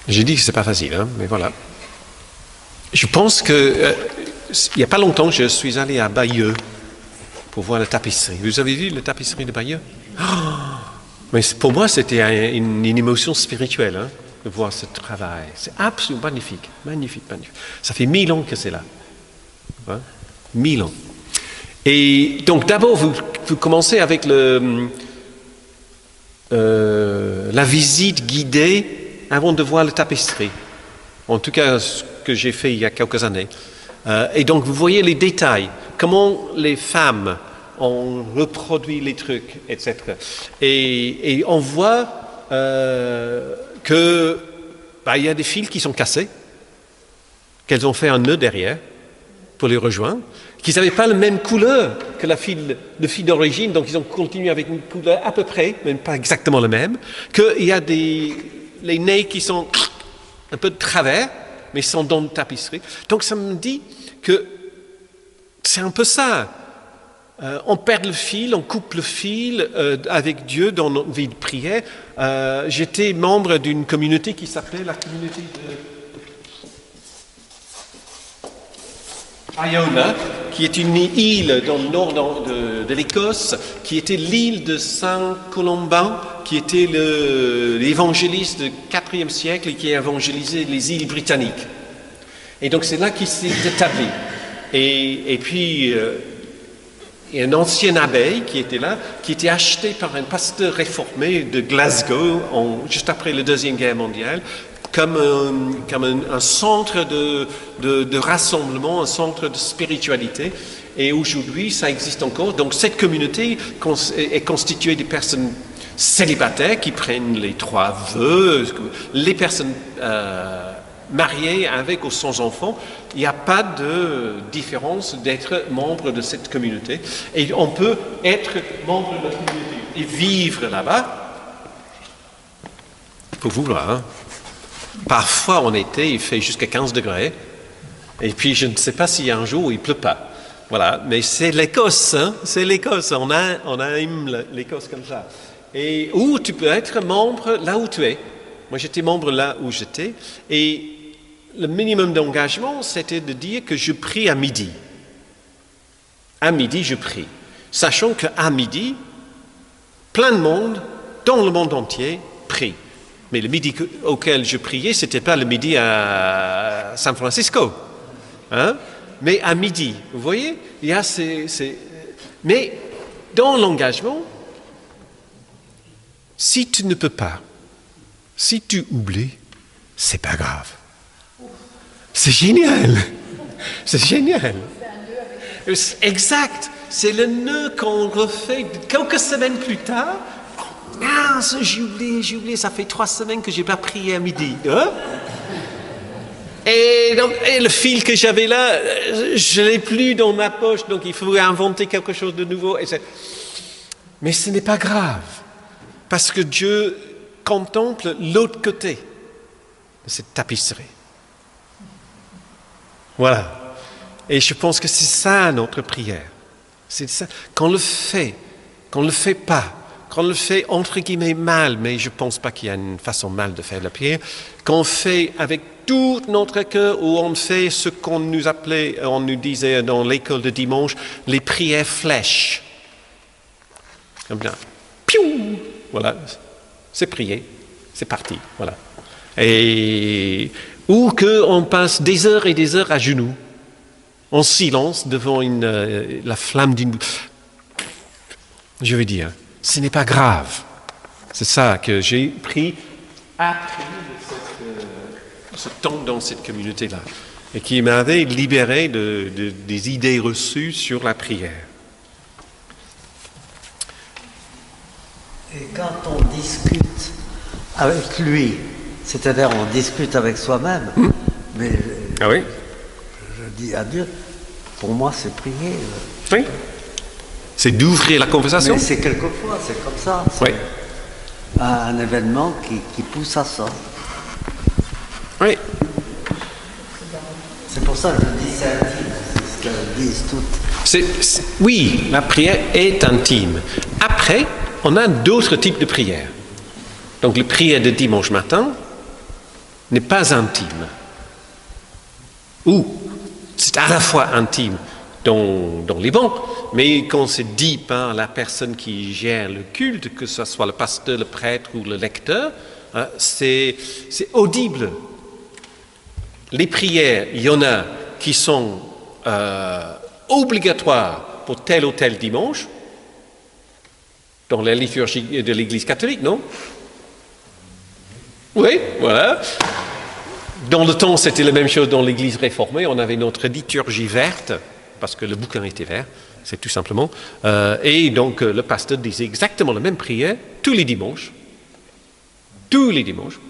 J'ai dit que c'est pas facile, hein, mais voilà. Je pense que il n'y a pas longtemps, je suis allé à Bayeux pour voir la tapisserie. Vous avez vu la tapisserie de Bayeux? Mais pour moi, c'était une émotion spirituelle, hein, de voir ce travail. C'est absolument magnifique, magnifique, magnifique. Ça fait 1000 ans que c'est là. Hein? 1000 ans. Et donc d'abord, vous commencez avec la visite guidée avant de voir la tapisserie. En tout cas, ce que j'ai fait il y a quelques années. Et donc, vous voyez les détails, comment les femmes ont reproduit les trucs, etc. Et on voit que y a des fils qui sont cassés, qu'elles ont fait un nœud derrière pour les rejoindre, qu'ils n'avaient pas la même couleur que le fil d'origine, donc ils ont continué avec une couleur à peu près, mais pas exactement la même, qu'il y a les nez qui sont un peu de travers, mais sont dans une tapisserie. Donc ça me dit que c'est un peu ça. On perd le fil, on coupe le fil avec Dieu dans notre vie de prière. J'étais membre d'une communauté qui s'appelait la communauté de Iona, qui est une île dans le nord de l'Écosse, qui était l'île de Saint Colomban, qui était l'évangéliste du IVe siècle et qui a évangélisé les îles britanniques. Et donc c'est là qu'il s'est établi. Et puis, il y a une ancienne abbaye qui était là, qui était achetée par un pasteur réformé de Glasgow, juste après la Deuxième Guerre mondiale, comme un centre de rassemblement, un centre de spiritualité. Et aujourd'hui, ça existe encore. Donc cette communauté est constituée de personnes célibataires qui prennent les 3 vœux, les personnes mariées avec ou sans enfants. Il n'y a pas de différence d'être membre de cette communauté. Et on peut être membre de la communauté et vivre là-bas. Pour vous, là, hein. Parfois, en été, il fait jusqu'à 15 degrés. Et puis, je ne sais pas s'il y a un jour où il ne pleut pas. Voilà. Mais c'est l'Écosse, hein. C'est l'Écosse. On aime l'Écosse comme ça. Et où tu peux être membre là où tu es. Moi, j'étais membre là où j'étais. Et le minimum d'engagement, c'était de dire que je prie à midi. À midi, je prie. Sachant qu'à midi, plein de monde, dans le monde entier, prie. Mais le midi auquel je priais, ce n'était pas le midi à San Francisco. Hein? Mais à midi, vous voyez, il y a Mais dans l'engagement, si tu ne peux pas, si tu oublies, c'est pas grave. C'est génial. C'est génial. Exact. C'est le nœud qu'on refait quelques semaines plus tard. Mince, j'ai oublié, ça fait 3 semaines que j'ai pas prié à midi. Hein? Et le fil que j'avais là, je l'ai plus dans ma poche, donc il faut inventer quelque chose de nouveau. Mais ce n'est pas grave, parce que Dieu contemple l'autre côté de cette tapisserie. Voilà. Et je pense que c'est ça notre prière. C'est ça. Qu'on le fait pas, quand on le fait entre guillemets mal, mais je ne pense pas qu'il y a une façon mal de faire la prière, quand on fait avec tout notre cœur, ou on fait ce qu'on nous appelait, on nous disait dans l'école de dimanche, les prières flèches. Comme bien, piou, voilà, c'est prié, c'est parti, voilà. Ou qu'on passe des heures et des heures à genoux, en silence, devant la flamme d'une... Je veux dire, ce n'est pas grave. C'est ça que j'ai pris après ce temps dans cette communauté-là, et qui m'avait libéré des idées reçues sur la prière. Et quand on discute avec lui, c'est-à-dire on discute avec soi-même, mais ah oui? Je dis à Dieu, pour moi c'est prier. Oui. C'est d'ouvrir la conversation. Mais c'est quelquefois, c'est comme ça. C'est oui. Un événement qui pousse à ça. Oui. C'est pour ça que je dis c'est intime, c'est ce qu'elles disent toutes. Oui, la prière est intime. Après, on a d'autres types de prières. Donc, la prière de dimanche matin n'est pas intime. Ou, c'est à la fois intime dans les bancs, mais quand c'est dit par la personne qui gère le culte, que ce soit le pasteur, le prêtre ou le lecteur, c'est audible. Les prières, il y en a qui sont obligatoires pour tel ou tel dimanche, dans la liturgie de l'Église catholique, non? Oui, voilà. Dans le temps, c'était la même chose dans l'Église réformée. On avait notre liturgie verte, parce que le bouquin était vert, c'est tout simplement. Et donc, le pasteur disait exactement la même prière tous les dimanches. Tous les dimanches.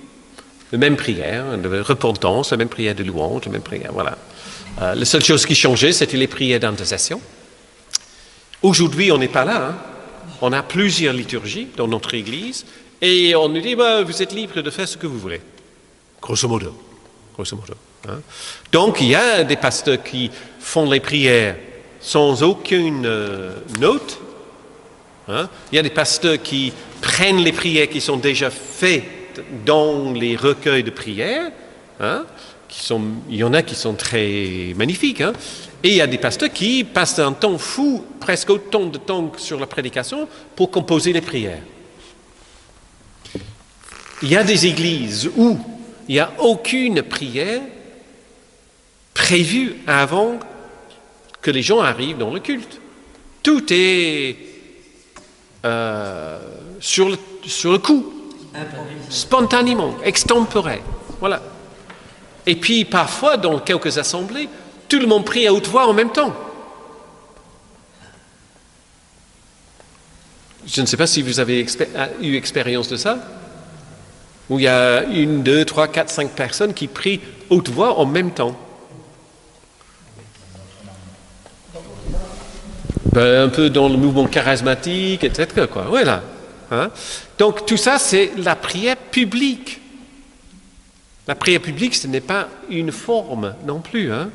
La même prière de repentance, la même prière de louange, la même prière, voilà. La seule chose qui changeait, c'était les prières d'intercession. Aujourd'hui, on n'est pas là, hein. On a plusieurs liturgies dans notre Église, et on nous dit, vous êtes libre de faire ce que vous voulez. Grosso modo. Grosso modo. Hein. Donc, il y a des pasteurs qui font les prières sans aucune note. Hein. Il y a des pasteurs qui prennent les prières qui sont déjà faites dans les recueils de prières. Hein. Il y en a qui sont très magnifiques. Hein. Et il y a des pasteurs qui passent un temps fou, presque autant de temps sur la prédication, pour composer les prières. Il y a des églises où il n'y a aucune prière prévue avant que les gens arrivent dans le culte. Tout est sur le coup, spontanément, extempéré. Voilà. Et puis parfois, dans quelques assemblées, tout le monde prie à haute voix en même temps. Je ne sais pas si vous avez eu expérience de ça, où il y a 1, 2, 3, 4, 5 personnes qui prient haute voix en même temps. Un peu dans le mouvement charismatique, etc. Quoi. Voilà. Hein? Donc tout ça, c'est la prière publique. La prière publique, ce n'est pas une forme non plus. Hein?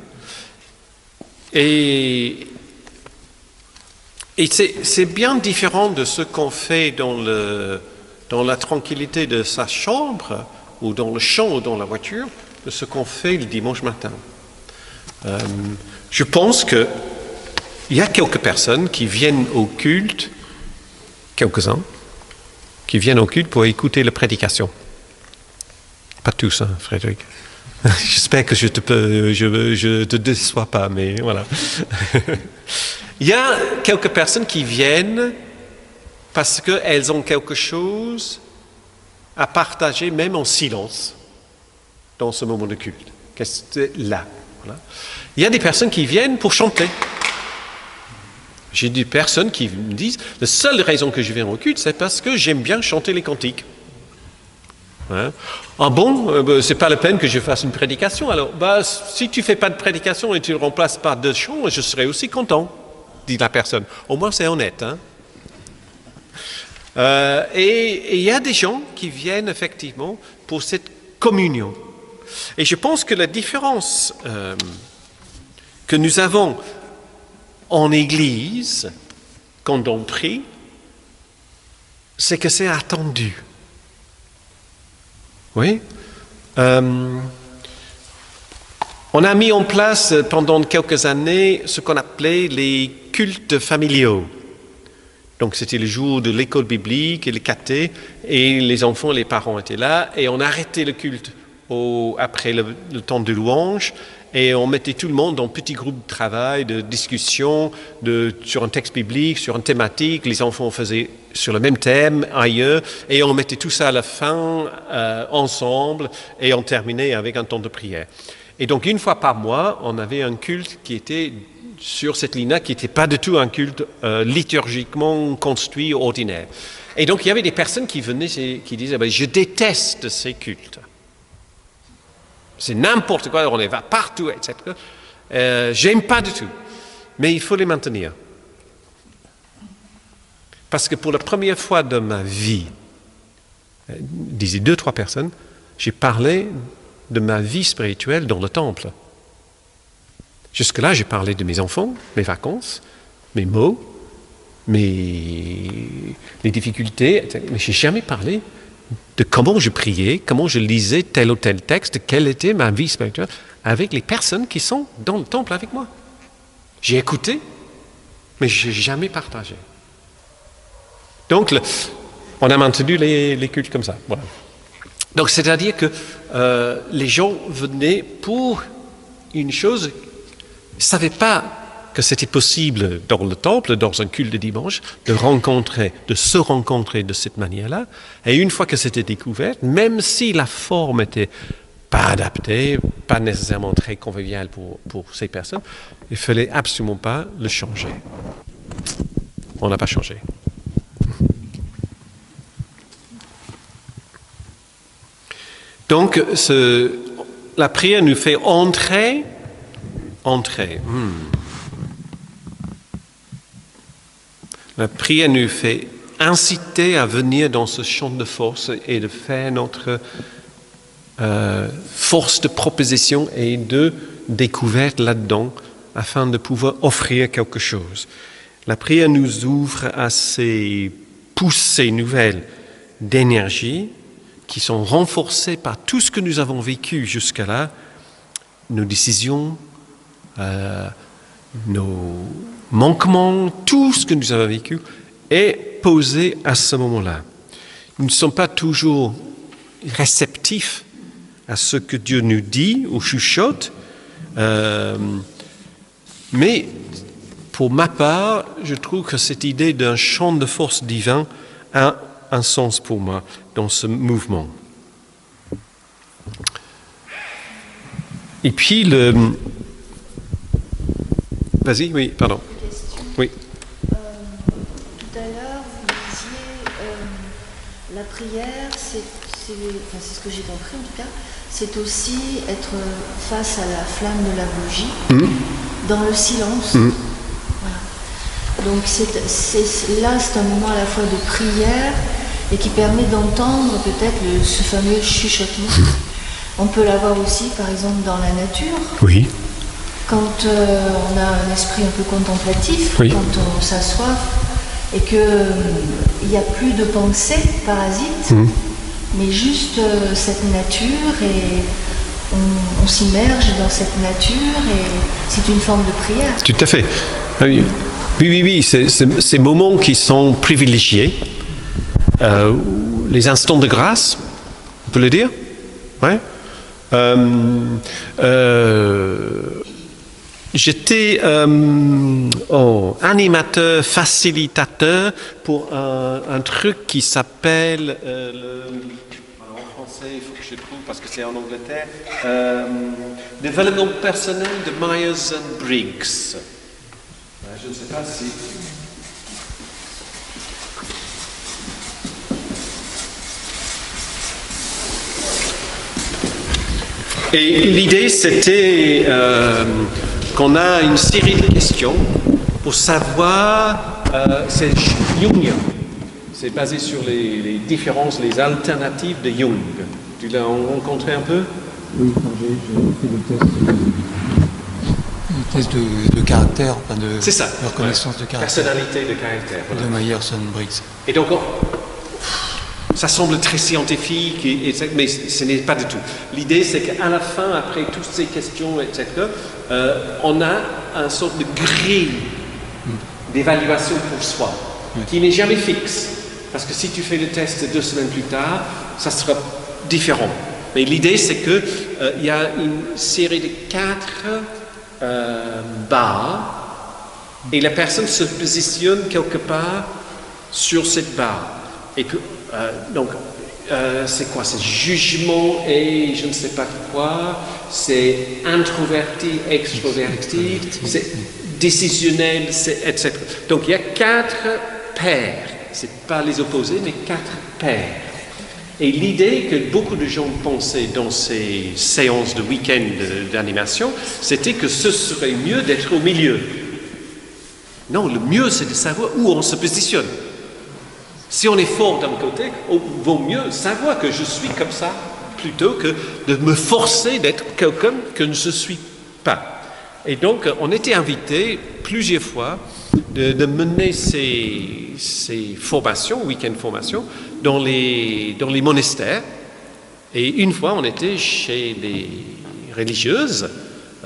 Et c'est bien différent de ce qu'on fait dans la tranquillité de sa chambre, ou dans le champ, ou dans la voiture, de ce qu'on fait le dimanche matin. Je pense qu'il y a quelques personnes qui viennent au culte, quelques-uns, qui viennent au culte pour écouter la prédication. Pas tous, hein, Frédéric. J'espère que je te déçois pas, mais voilà. Il y a quelques personnes qui viennent parce qu'elles ont quelque chose à partager, même en silence, dans ce moment de culte. Là. Voilà. Il y a des personnes qui viennent pour chanter. J'ai des personnes qui me disent, la seule raison que je viens au culte, c'est parce que j'aime bien chanter les cantiques. Hein? Ah bon, c'est pas la peine que je fasse une prédication. Alors, si tu fais pas de prédication et tu le remplaces par de chants, je serai aussi content, dit la personne. Au moins, c'est honnête. Hein? Et il y a des gens qui viennent effectivement pour cette communion. Et je pense que la différence que nous avons en Église, quand on prie, c'est que c'est attendu. Oui. On a mis en place pendant quelques années ce qu'on appelait les cultes familiaux. Donc c'était le jour de l'école biblique et le caté, et les enfants et les parents étaient là, et on arrêtait le culte après le temps de louange, et on mettait tout le monde en petits groupes de travail, de discussion sur un texte biblique, sur une thématique. Les enfants faisaient sur le même thème ailleurs, et on mettait tout ça à la fin ensemble, et on terminait avec un temps de prière. Et donc une fois par mois, on avait un culte qui était sur cette ligne-là, qui n'était pas du tout un culte liturgiquement construit ordinaire. Et donc il y avait des personnes qui venaient et qui disaient je déteste ces cultes. C'est n'importe quoi, on y va partout, etc. J'aime pas du tout. Mais il faut les maintenir. Parce que pour la première fois de ma vie, disaient 2-3 personnes, j'ai parlé de ma vie spirituelle dans le temple. Jusque-là, j'ai parlé de mes enfants, mes vacances, mes mots, les difficultés, etc. Mais je n'ai jamais parlé de comment je priais, comment je lisais tel ou tel texte, quelle était ma vie spirituelle avec les personnes qui sont dans le temple avec moi. J'ai écouté, mais je n'ai jamais partagé. Donc, on a maintenu les cultes comme ça. Voilà. Donc, c'est-à-dire que les gens venaient pour une chose, ils ne savaient pas que c'était possible dans le temple, dans un culte de dimanche, de se rencontrer de cette manière-là. Et une fois que c'était découvert, même si la forme n'était pas adaptée, pas nécessairement très conviviale pour ces personnes, il ne fallait absolument pas le changer. On n'a pas changé. Donc, la prière nous fait entrer. La prière nous fait inciter à venir dans ce champ de force et de faire notre force de proposition et de découverte là-dedans afin de pouvoir offrir quelque chose. La prière nous ouvre à ces poussées nouvelles d'énergie qui sont renforcées par tout ce que nous avons vécu jusqu'à là, nos décisions, nos manquements, tout ce que nous avons vécu est posé à ce moment-là. Nous ne sommes pas toujours réceptifs à ce que Dieu nous dit ou chuchote, mais pour ma part, je trouve que cette idée d'un champ de force divin a un sens pour moi dans ce mouvement. Et puis Vas-y, oui, pardon. Oui. Tout à l'heure, vous disiez la prière, c'est ce que j'ai compris en tout cas, c'est aussi être face à la flamme de la bougie, dans le silence. Voilà. Donc c'est un moment à la fois de prière et qui permet d'entendre peut-être ce fameux chuchotement. On peut l'avoir aussi, par exemple, dans la nature. Oui. Quand on a un esprit un peu contemplatif, oui. Quand on s'assoit et qu'il n'y a plus de pensée parasite, mais juste cette nature et on s'immerge dans cette nature et c'est une forme de prière. Tout à fait. Oui, ces moments qui sont privilégiés, les instants de grâce, on peut le dire, ouais. J'étais animateur, facilitateur pour un truc qui s'appelle, en français il faut que je trouve parce que c'est en Angleterre, développement personnel de Myers-Briggs. Je ne sais pas si... Et l'idée, c'était qu'on a une série de questions pour savoir, c'est jungien, c'est basé sur les différences, les alternatives de Jung. Tu l'as rencontré un peu? Oui, quand j'ai fait le test de caractère, c'est ça, de reconnaissance de caractère. Personnalité de caractère. Voilà. De Myers-Briggs. Et donc, Ça semble très scientifique, mais ce n'est pas du tout. L'idée, c'est qu'à la fin, après toutes ces questions, etc., on a une sorte de grille d'évaluation pour soi, qui n'est jamais fixe. Parce que si tu fais le test 2 semaines plus tard, ça sera différent. Mais l'idée, c'est qu'il y a une série de 4 barres, et la personne se positionne quelque part sur cette barre. Et puis, donc, c'est quoi? C'est jugement et je ne sais pas quoi, c'est introverti, extroverti, c'est décisionnel, etc. Donc, il y a 4 paires. Ce n'est pas les opposés, mais 4 paires. Et l'idée que beaucoup de gens pensaient dans ces séances de week-end d'animation, c'était que ce serait mieux d'être au milieu. Non, le mieux, c'est de savoir où on se positionne. Si on est fort d'un côté, il vaut mieux savoir que je suis comme ça, plutôt que de me forcer d'être quelqu'un que je ne suis pas. Et donc, on était invité plusieurs fois de mener ces formations, week-end formations, dans les monastères. Et une fois, on était chez les religieuses.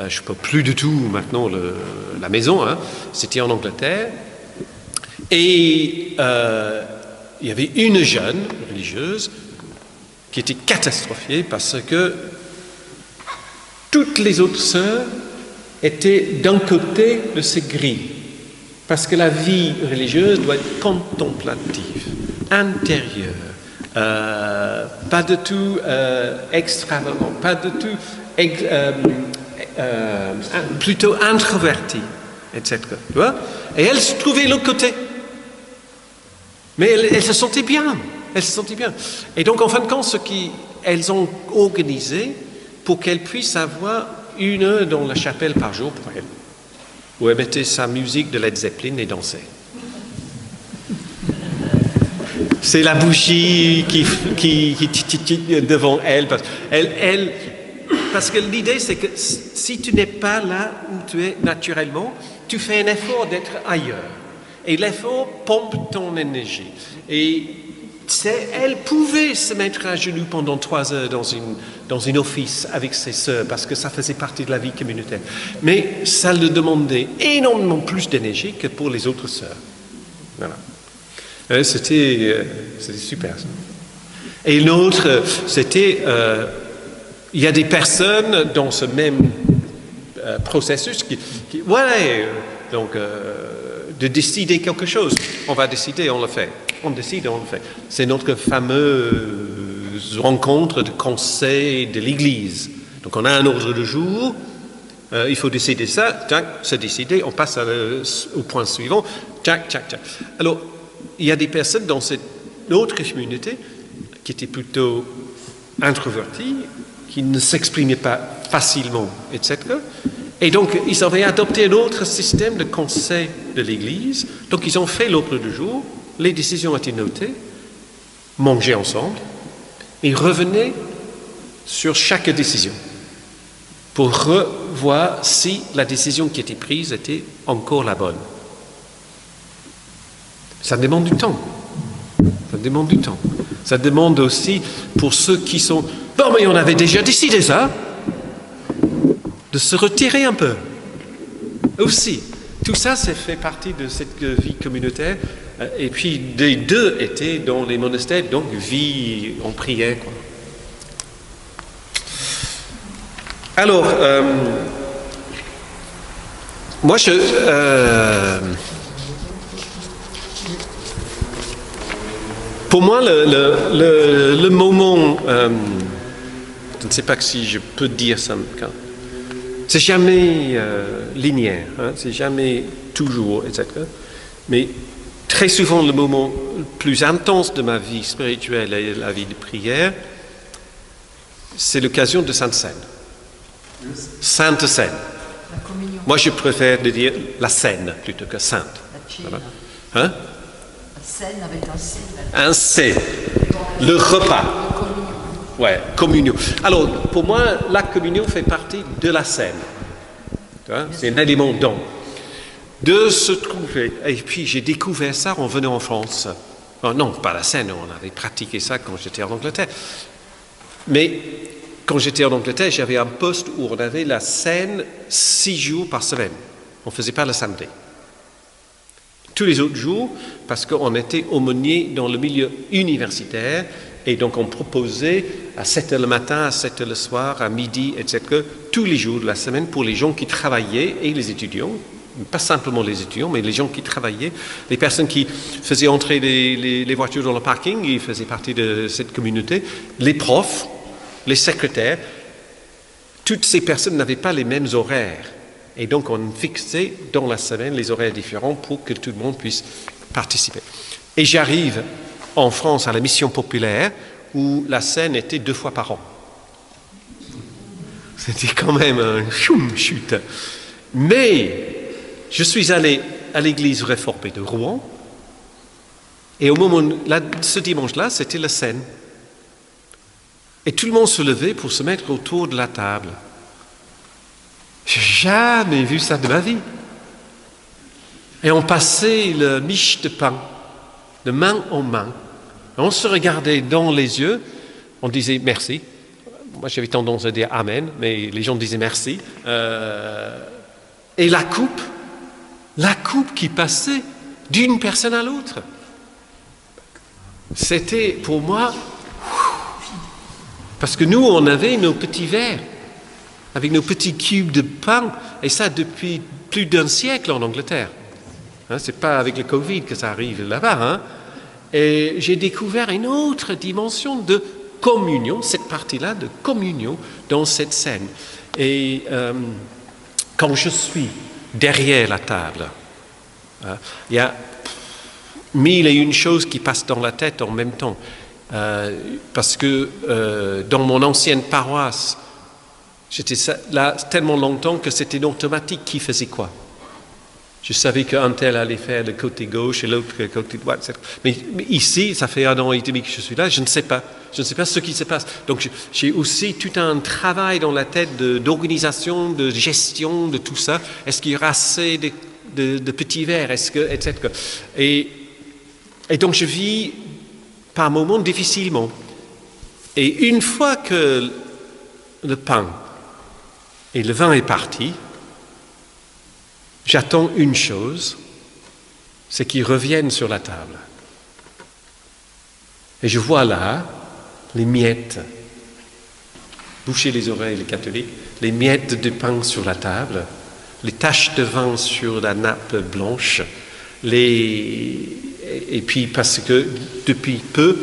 Je ne peux plus du tout maintenant la maison, hein. C'était en Angleterre. Et il y avait une jeune religieuse qui était catastrophée parce que toutes les autres sœurs étaient d'un côté de ces grilles. Parce que la vie religieuse doit être contemplative, intérieure, pas du tout extravagant, pas du tout plutôt introvertie, etc. Tu vois? Et elle se trouvait de l'autre côté. Mais elle se sentait bien. Elle se sentait bien. Et donc, en fin de compte, ce qu'elles ont organisé pour qu'elle puisse avoir 1 heure dans la chapelle par jour pour elle, où elle mettait sa musique de Led Zeppelin et dansait. C'est la bougie qui devant elle. Parce que l'idée, c'est que si tu n'es pas là où tu es naturellement, tu fais un effort d'être ailleurs. Et l'effort pompe ton énergie. Et elle pouvait se mettre à genoux pendant 3 heures dans une office avec ses sœurs, parce que ça faisait partie de la vie communautaire. Mais ça lui demandait énormément plus d'énergie que pour les autres sœurs. Voilà. C'était super. Ça. Et une autre, c'était... il y a des personnes dans ce même processus qui donc... de décider quelque chose. On va décider, on le fait. On décide, on le fait. C'est notre fameuse rencontre de conseil de l'Église. Donc on a un ordre de jour, il faut décider ça, tac, c'est décidé, on passe au point suivant, tac, tac, tac. Alors, il y a des personnes dans cette autre communauté qui étaient plutôt introverties, qui ne s'exprimaient pas facilement, etc. Et donc, ils avaient adopté un autre système de conseil de l'Église. Donc, ils ont fait l'ordre du jour, les décisions étaient notées, mangeaient ensemble, et revenaient sur chaque décision pour revoir si la décision qui était prise était encore la bonne. Ça demande du temps. Ça demande du temps. Ça demande aussi, pour ceux qui sont... Bon, mais on avait déjà décidé ça. De se retirer un peu. Aussi. Tout ça, c'est fait partie de cette vie communautaire. Et puis, les 2 étaient dans les monastères, donc vie en prière, quoi. Alors, moi, pour moi, le moment, je ne sais pas si je peux dire ça, c'est jamais linéaire, hein, c'est jamais toujours, etc. Mais très souvent, le moment le plus intense de ma vie spirituelle et la vie de prière, c'est l'occasion de Sainte Seine. Sainte Seine. Moi, je préfère de dire la Seine plutôt que Sainte. Voilà. Hein? La Seine avec un C. Un C. Le repas. Ouais, communion. Alors, pour moi, la communion fait partie de la scène. C'est un élément don. De se trouver. Et puis, j'ai découvert ça en venant en France. Oh, non, pas la scène, on avait pratiqué ça quand j'étais en Angleterre. Mais quand j'étais en Angleterre, j'avais un poste où on avait la scène 6 jours par semaine. On ne faisait pas le samedi. Tous les autres jours, parce qu'on était aumônier dans le milieu universitaire, et donc on proposait à 7h le matin, à 7h le soir, à midi, etc., tous les jours de la semaine pour les gens qui travaillaient et les étudiants, pas simplement les étudiants, mais les gens qui travaillaient, les personnes qui faisaient entrer les voitures dans le parking, ils faisaient partie de cette communauté, les profs, les secrétaires, toutes ces personnes n'avaient pas les mêmes horaires. Et donc on fixait dans la semaine les horaires différents pour que tout le monde puisse participer. Et j'arrive en France à la mission populaire où la scène était 2 fois par an. C'était quand même un chute. Mais je suis allé à l'église réformée de Rouen et au moment, ce dimanche-là, c'était la scène. Et tout le monde se levait pour se mettre autour de la table. J'ai jamais vu ça de ma vie. Et on passait le miche de pain, de main en main. On se regardait dans les yeux, on disait merci. Moi j'avais tendance à dire amen, mais les gens disaient merci. Et la coupe qui passait d'une personne à l'autre. C'était pour moi, parce que nous on avait nos petits verres, avec nos petits cubes de pain, et ça depuis plus d'un siècle en Angleterre. Hein, c'est pas avec le Covid que ça arrive là-bas. Hein. Et j'ai découvert une autre dimension de communion, cette partie-là de communion dans cette scène. Et quand je suis derrière la table, il y a 1001 choses qui passent dans la tête en même temps. Parce que dans mon ancienne paroisse, j'étais là tellement longtemps que c'était automatique qui faisait quoi. Je savais qu'un tel allait faire le côté gauche et l'autre le côté droit, etc. Mais ici, ça fait 1 an et demi que je suis là, je ne sais pas. Je ne sais pas ce qui se passe. Donc j'ai aussi tout un travail dans la tête d'organisation, de gestion, de tout ça. Est-ce qu'il y aura assez de petits verres, etc. Et donc je vis par moments difficilement. Et une fois que le pain et le vin est parti, j'attends une chose, c'est qu'ils reviennent sur la table. Et je vois là les miettes, bouchez les oreilles les catholiques, les miettes de pain sur la table, les taches de vin sur la nappe blanche, et puis parce que depuis peu,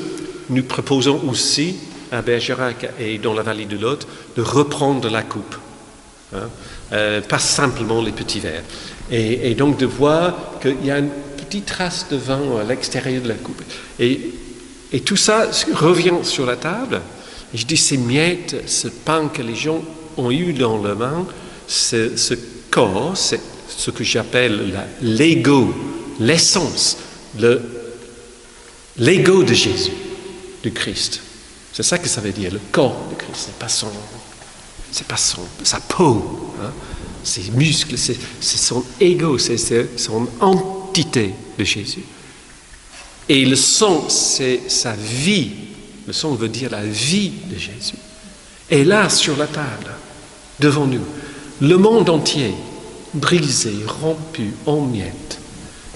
nous proposons aussi à Bergerac et dans la vallée de l'Aude de reprendre la coupe. Hein, pas simplement les petits verres. Et donc de voir qu'il y a une petite trace de vin à l'extérieur de la coupe. Et tout ça revient sur la table. Et je dis, ces miettes, ce pain que les gens ont eu dans la main, ce corps, c'est ce que j'appelle l'ego, l'essence, l'ego de Jésus, du Christ. C'est ça que ça veut dire, le corps de Christ. C'est pas sa peau, hein. Ses muscles, c'est son ego, c'est son entité de Jésus. Et le sang, c'est sa vie. Le sang veut dire la vie de Jésus. Et là, sur la table, devant nous, le monde entier, brisé, rompu, en miettes.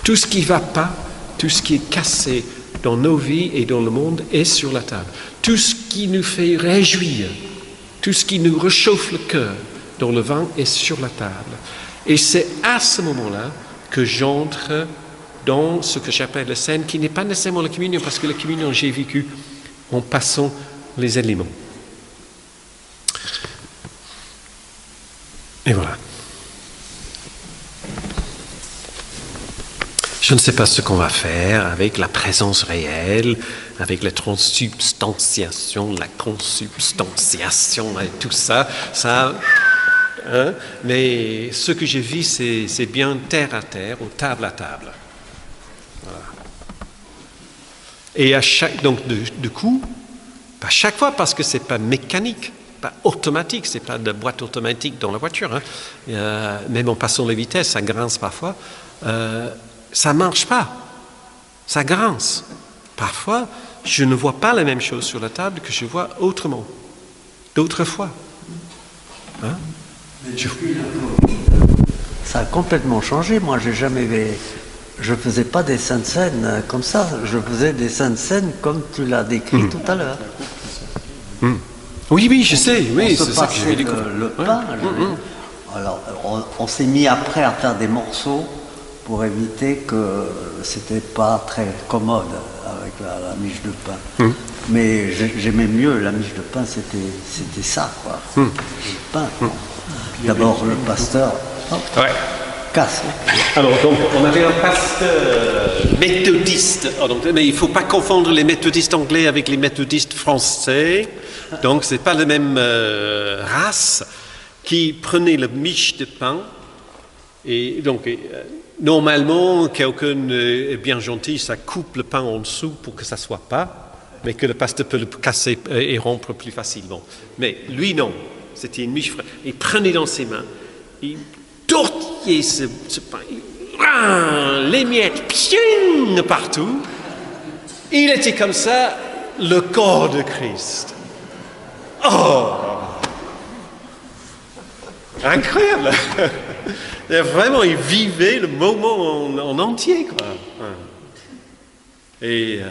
Tout ce qui ne va pas, tout ce qui est cassé dans nos vies et dans le monde est sur la table. Tout ce qui nous fait réjouir, tout ce qui nous réchauffe le cœur dans le vin est sur la table. Et c'est à ce moment-là que j'entre dans ce que j'appelle la scène, qui n'est pas nécessairement la communion, parce que la communion, j'ai vécu en passant les éléments. Et voilà. Je ne sais pas ce qu'on va faire avec la présence réelle, avec la transsubstantiation, la consubstantiation et tout ça. Hein? Mais ce que je vis, c'est bien terre à terre, ou table à table. Voilà. Et donc du coup, à chaque fois, parce que c'est pas mécanique, pas automatique, c'est pas de boîte automatique dans la voiture, hein. Même en passant les vitesses, ça grince parfois. Ça marche pas, ça grince parfois, je ne vois pas la même chose sur la table que je vois autrement, d'autres fois. Hein? Ça a complètement changé. Moi, je faisais pas des saintes scènes comme ça. Je faisais des saintes scènes comme tu l'as décrit tout à l'heure. Oui, je sais. Oui, c'est ça que j'ai découvert. Le pain. Alors, on s'est mis après à faire des morceaux pour éviter que c'était pas très commode avec la miche de pain. Mais j'aimais mieux la miche de pain. C'était ça, quoi. Le pain. D'abord le pasteur. Casse. Alors, donc, on avait un pasteur méthodiste. Mais il ne faut pas confondre les méthodistes anglais avec les méthodistes français. Donc, ce n'est pas la même race qui prenait la miche de pain. Et donc, normalement, quelqu'un est bien gentil, ça coupe le pain en dessous pour que ça ne soit pas, mais que le pasteur peut le casser et rompre plus facilement. Mais lui, non. C'était une miche. Il prenait dans ses mains. Il tortillait ce pain. Les miettes partout. Il était comme ça, le corps de Christ. Oh! Incroyable! Vraiment, il vivait le moment en entier, quoi. Et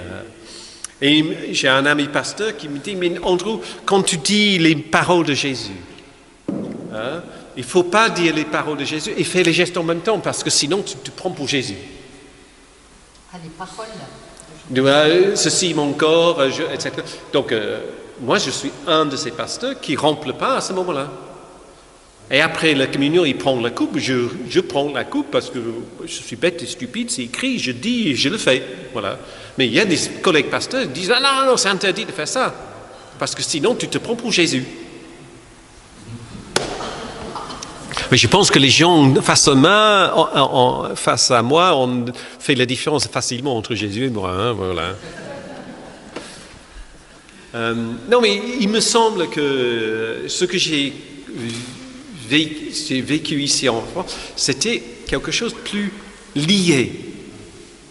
j'ai un ami pasteur qui me dit, mais Andrew, quand tu dis les paroles de Jésus, il ne faut pas dire les paroles de Jésus et faire les gestes en même temps, parce que sinon tu te prends pour Jésus. Les paroles. Ceci, mon corps, etc. Donc, moi, je suis un de ces pasteurs qui rompent le pain à ce moment-là. Et après la communion, il prend la coupe, je prends la coupe parce que je suis bête et stupide, c'est écrit, je dis et je le fais. Voilà. Mais il y a des collègues pasteurs qui disent « Ah non, c'est interdit de faire ça, parce que sinon tu te prends pour Jésus. » Mais je pense que les gens face à moi, on fait la différence facilement entre Jésus et moi. Hein, voilà. Non, mais il me semble que ce que j'ai vécu ici en France, c'était quelque chose de plus lié,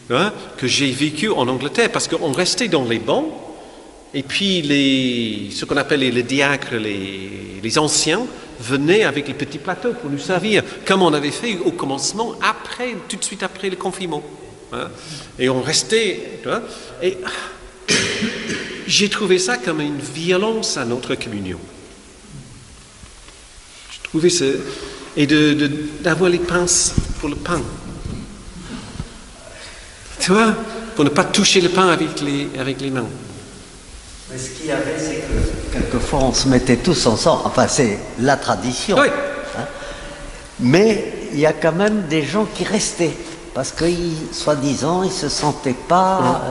hein, que j'ai vécu en Angleterre, parce qu'on restait dans les bancs, et puis ce qu'on appelle les diacres, les anciens, venaient avec les petits plateaux pour nous servir, comme on avait fait au commencement, tout de suite après le confinement. Hein, et on restait, hein, et j'ai trouvé ça comme une violence à notre communion. Et d'avoir les pinces pour le pain. Tu vois, pour ne pas toucher le pain avec les mains. Mais ce qu'il y avait, c'est que quelquefois on se mettait tous ensemble. Enfin, c'est la tradition. Oui. Hein. Mais il y a quand même des gens qui restaient. Parce que, soi-disant, ils ne se sentaient pas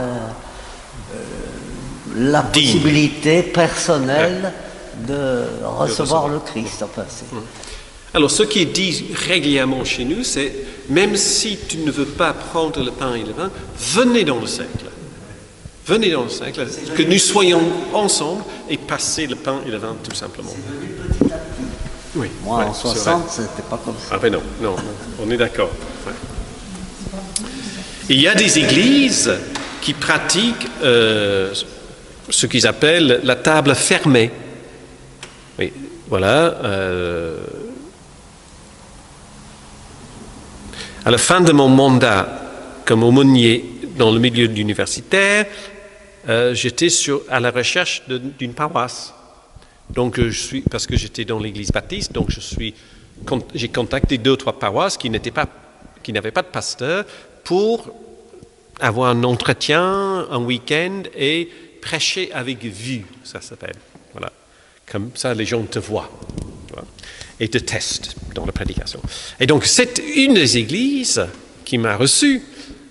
la possibilité personnelle de recevoir le Christ. Enfin, alors, ce qui est dit régulièrement chez nous, c'est même si tu ne veux pas prendre le pain et le vin, venez dans le cercle. Venez dans le cercle, que nous soyons ensemble et passer le pain et le vin tout simplement. C'est venu petit à petit. Oui. Moi, en 60, c'était pas comme ça. Ah ben non, on est d'accord. Ouais. Il y a des églises qui pratiquent ce qu'ils appellent la table fermée. Oui, voilà. À la fin de mon mandat comme aumônier dans le milieu universitaire, j'étais à la recherche d'une paroisse. Donc, parce que j'étais dans l'église baptiste, donc j'ai contacté 2 ou 3 paroisses qui n'avaient pas de pasteur pour avoir un entretien, un week-end et prêcher avec vue, ça s'appelle. Voilà. Comme ça, les gens te voient. Voilà. Et te testent dans la prédication. Et donc, c'est une des églises qui m'a reçu,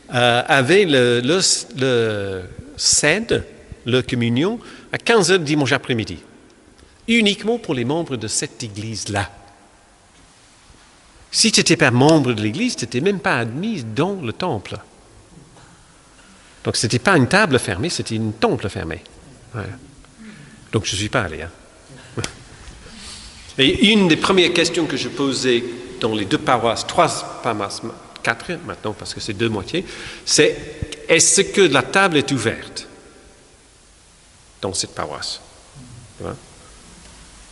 avait le CED, le communion, à 15h dimanche après-midi. Uniquement pour les membres de cette église-là. Si tu n'étais pas membre de l'église, tu n'étais même pas admis dans le temple. Donc, ce n'était pas une table fermée, c'était une temple fermée. Ouais. Donc, je ne suis pas allé. Hein. Et une des premières questions que je posais dans les 2 paroisses, 3 paroisses, 4 maintenant parce que c'est 2 moitiés, c'est est-ce que la table est ouverte? dans cette paroisse.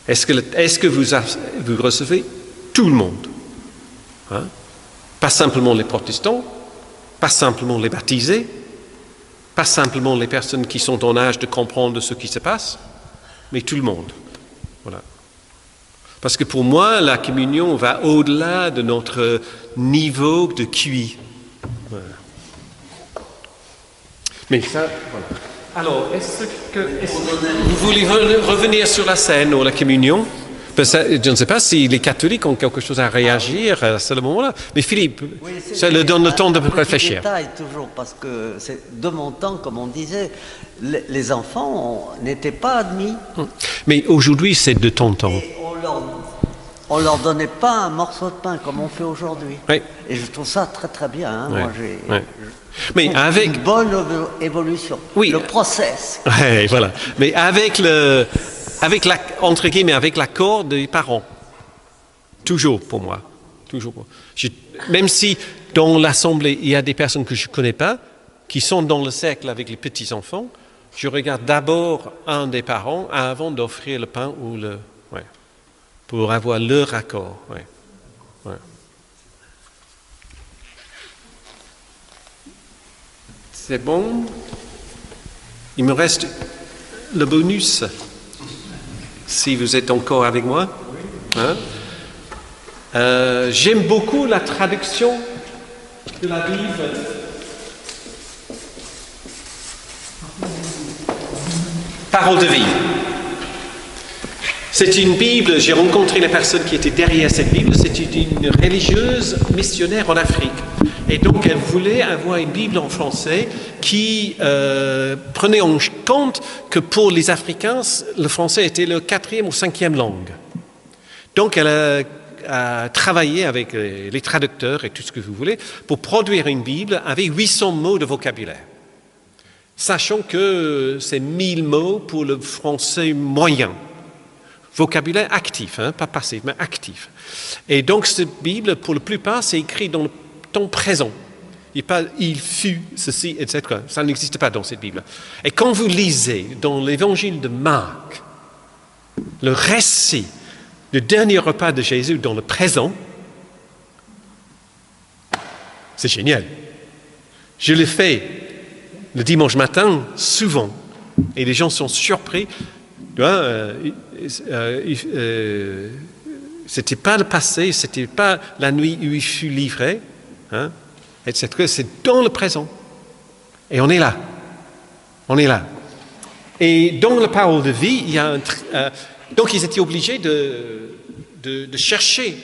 Est-ce que vous recevez tout le monde? Pas simplement les protestants, pas simplement les baptisés, pas simplement les personnes qui sont en âge de comprendre ce qui se passe, mais tout le monde. Voilà. Parce que pour moi, la communion va au-delà de notre niveau de QI. Voilà. Mais ça, voilà. Alors, vous voulez revenir sur la scène ou la communion? Je ne sais pas si les catholiques ont quelque chose à réagir à ce moment-là. Mais Philippe, ça leur donne le temps de réfléchir. Détail toujours, parce que c'est de mon temps, comme on disait, les enfants n'étaient pas admis. Mais aujourd'hui, c'est de ton temps. On leur donnait pas un morceau de pain comme on fait aujourd'hui. Oui. Et je trouve ça très très bien. Hein. Oui. Moi, mais avec une bonne évolution. Oui. Le process. Oui, voilà. Mais avec entre guillemets, avec l'accord des parents. Toujours pour moi. Toujours. Même si dans l'assemblée, il y a des personnes que je ne connais pas, qui sont dans le cercle avec les petits-enfants, je regarde d'abord un des parents avant d'offrir le pain ou le... Ouais. Pour avoir leur accord. Ouais. Ouais. C'est bon. Il me reste le bonus. Si vous êtes encore avec moi. Hein? J'aime beaucoup la traduction de la Bible. Parole de vie. C'est une Bible, j'ai rencontré la personne qui était derrière cette Bible, c'était une religieuse missionnaire en Afrique. Et donc elle voulait avoir une Bible en français qui prenait en compte que pour les Africains, le français était leur 4e ou 5e langue. Donc elle a travaillé avec les traducteurs et tout ce que vous voulez pour produire une Bible avec 800 mots de vocabulaire. Sachant que c'est 1000 mots pour le français moyen. Vocabulaire actif, hein, pas passif, mais actif. Et donc cette Bible, pour la plupart, c'est écrit dans le temps présent. Il fut ceci, etc. Ça n'existe pas dans cette Bible. Et quand vous lisez dans l'évangile de Marc, le récit du dernier repas de Jésus dans le présent, c'est génial. Je le fais le dimanche matin, souvent, et les gens sont surpris. C'était pas le passé, c'était pas la nuit où il fut livré, hein, etc. C'est dans le présent. Et on est là. On est là. Et dans la parole de vie, il y a donc ils étaient obligés de chercher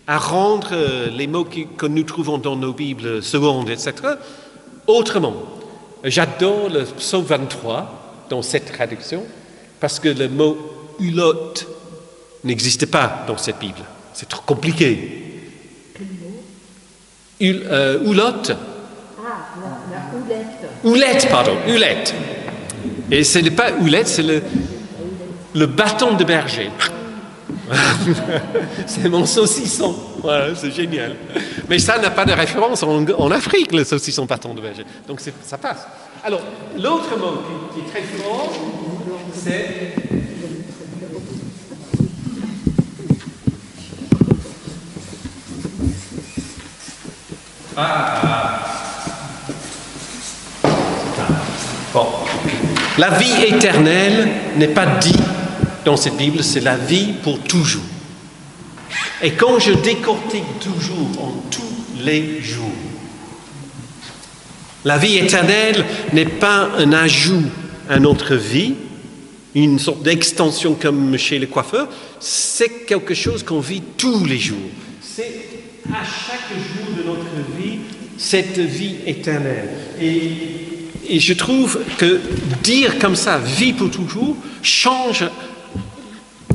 à rendre les mots que nous trouvons dans nos Bibles secondes, etc., autrement. J'adore le psaume 23 dans cette traduction, parce que le mot « ulot » n'existe pas dans cette Bible. C'est trop compliqué. Ulot. Ah, la houlette. Houlette, pardon, houlette. Et ce n'est pas houlette, c'est le bâton de berger. C'est mon saucisson. Voilà, c'est génial. Mais ça n'a pas de référence en Afrique, le saucisson bâton de berger. Donc ça passe. Alors, l'autre mot qui est très fort, c'est... Bon. La vie éternelle n'est pas dit dans cette Bible, c'est la vie pour toujours. Et quand je décortique toujours en tous les jours, la vie éternelle n'est pas un ajout à notre vie, une sorte d'extension comme chez le coiffeur, c'est quelque chose qu'on vit tous les jours. C'est à chaque jour de notre vie, cette vie éternelle. Et je trouve que dire comme ça, vie pour toujours, change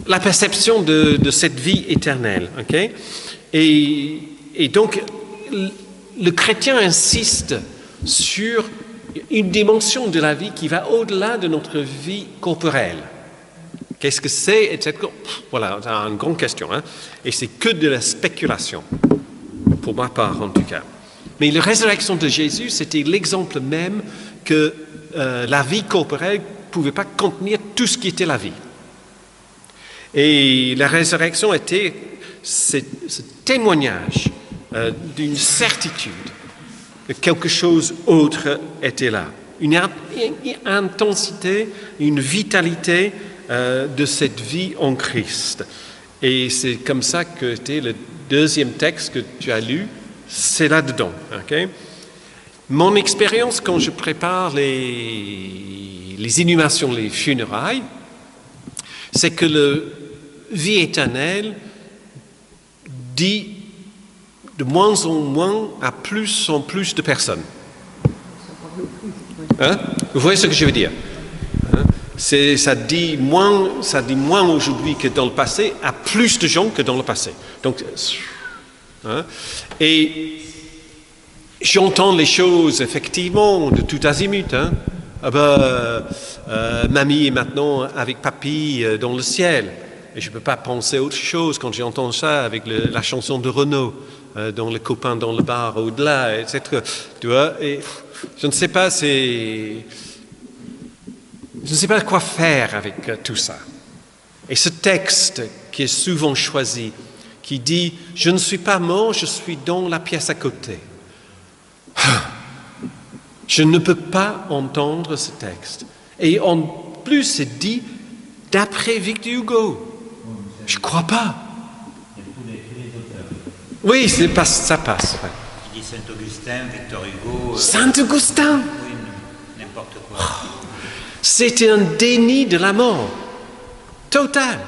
la perception de cette vie éternelle. Okay? Et donc, le chrétien insiste sur une dimension de la vie qui va au-delà de notre vie corporelle. Qu'est-ce que c'est, etc. Voilà, c'est une grande question. Hein? Et c'est que de la spéculation, pour ma part en tout cas. Mais la résurrection de Jésus, c'était l'exemple même que la vie corporelle pouvait pas contenir tout ce qui était la vie. Et la résurrection était ce témoignage d'une certitude que quelque chose d'autre était là. Une intensité, une vitalité de cette vie en Christ. Et c'est comme ça que était le deuxième texte que tu as lu, c'est là-dedans. Okay? Mon expérience quand je prépare les inhumations, les funérailles, c'est que la vie éternelle dit de moins en moins à plus en plus de personnes. Hein? Vous voyez ce que je veux dire? Hein? Ça dit moins aujourd'hui que dans le passé à plus de gens que dans le passé. Donc, hein? Et j'entends les choses effectivement de tout azimut. Hein? Mamie est maintenant avec papy dans le ciel. Et je ne peux pas penser à autre chose quand j'entends ça avec la chanson de Renaud, dans Le copain dans le bar au-delà, etc. Tu vois, et je ne sais pas quoi faire avec tout ça. Et ce texte qui est souvent choisi, qui dit « Je ne suis pas mort, je suis dans la pièce à côté ». Je ne peux pas entendre ce texte. Et en plus, c'est dit d'après Victor Hugo. Je ne crois pas. Oui, ça passe. Ouais. Il dit Saint-Augustin, Victor Hugo. Saint-Augustin. Oui, n'importe quoi. C'était un déni de la mort. Total.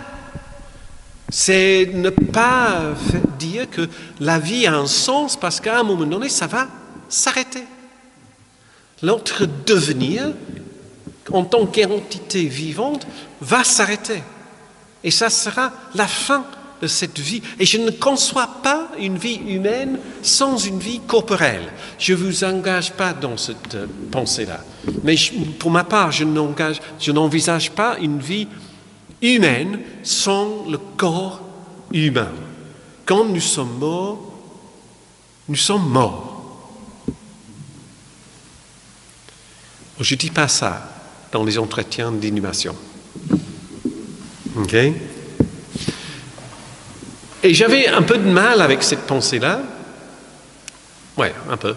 C'est ne pas dire que la vie a un sens parce qu'à un moment donné, ça va s'arrêter. Notre devenir, en tant qu'entité vivante, va s'arrêter. Et ça sera la fin de cette vie. Et je ne conçois pas une vie humaine sans une vie corporelle. Je ne vous engage pas dans cette pensée-là. Mais pour ma part, je n'envisage pas une vie humaine sans le corps humain. Quand nous sommes morts, nous sommes morts. Je ne dis pas ça dans les entretiens d'inhumation. OK? Et j'avais un peu de mal avec cette pensée-là. Ouais, un peu.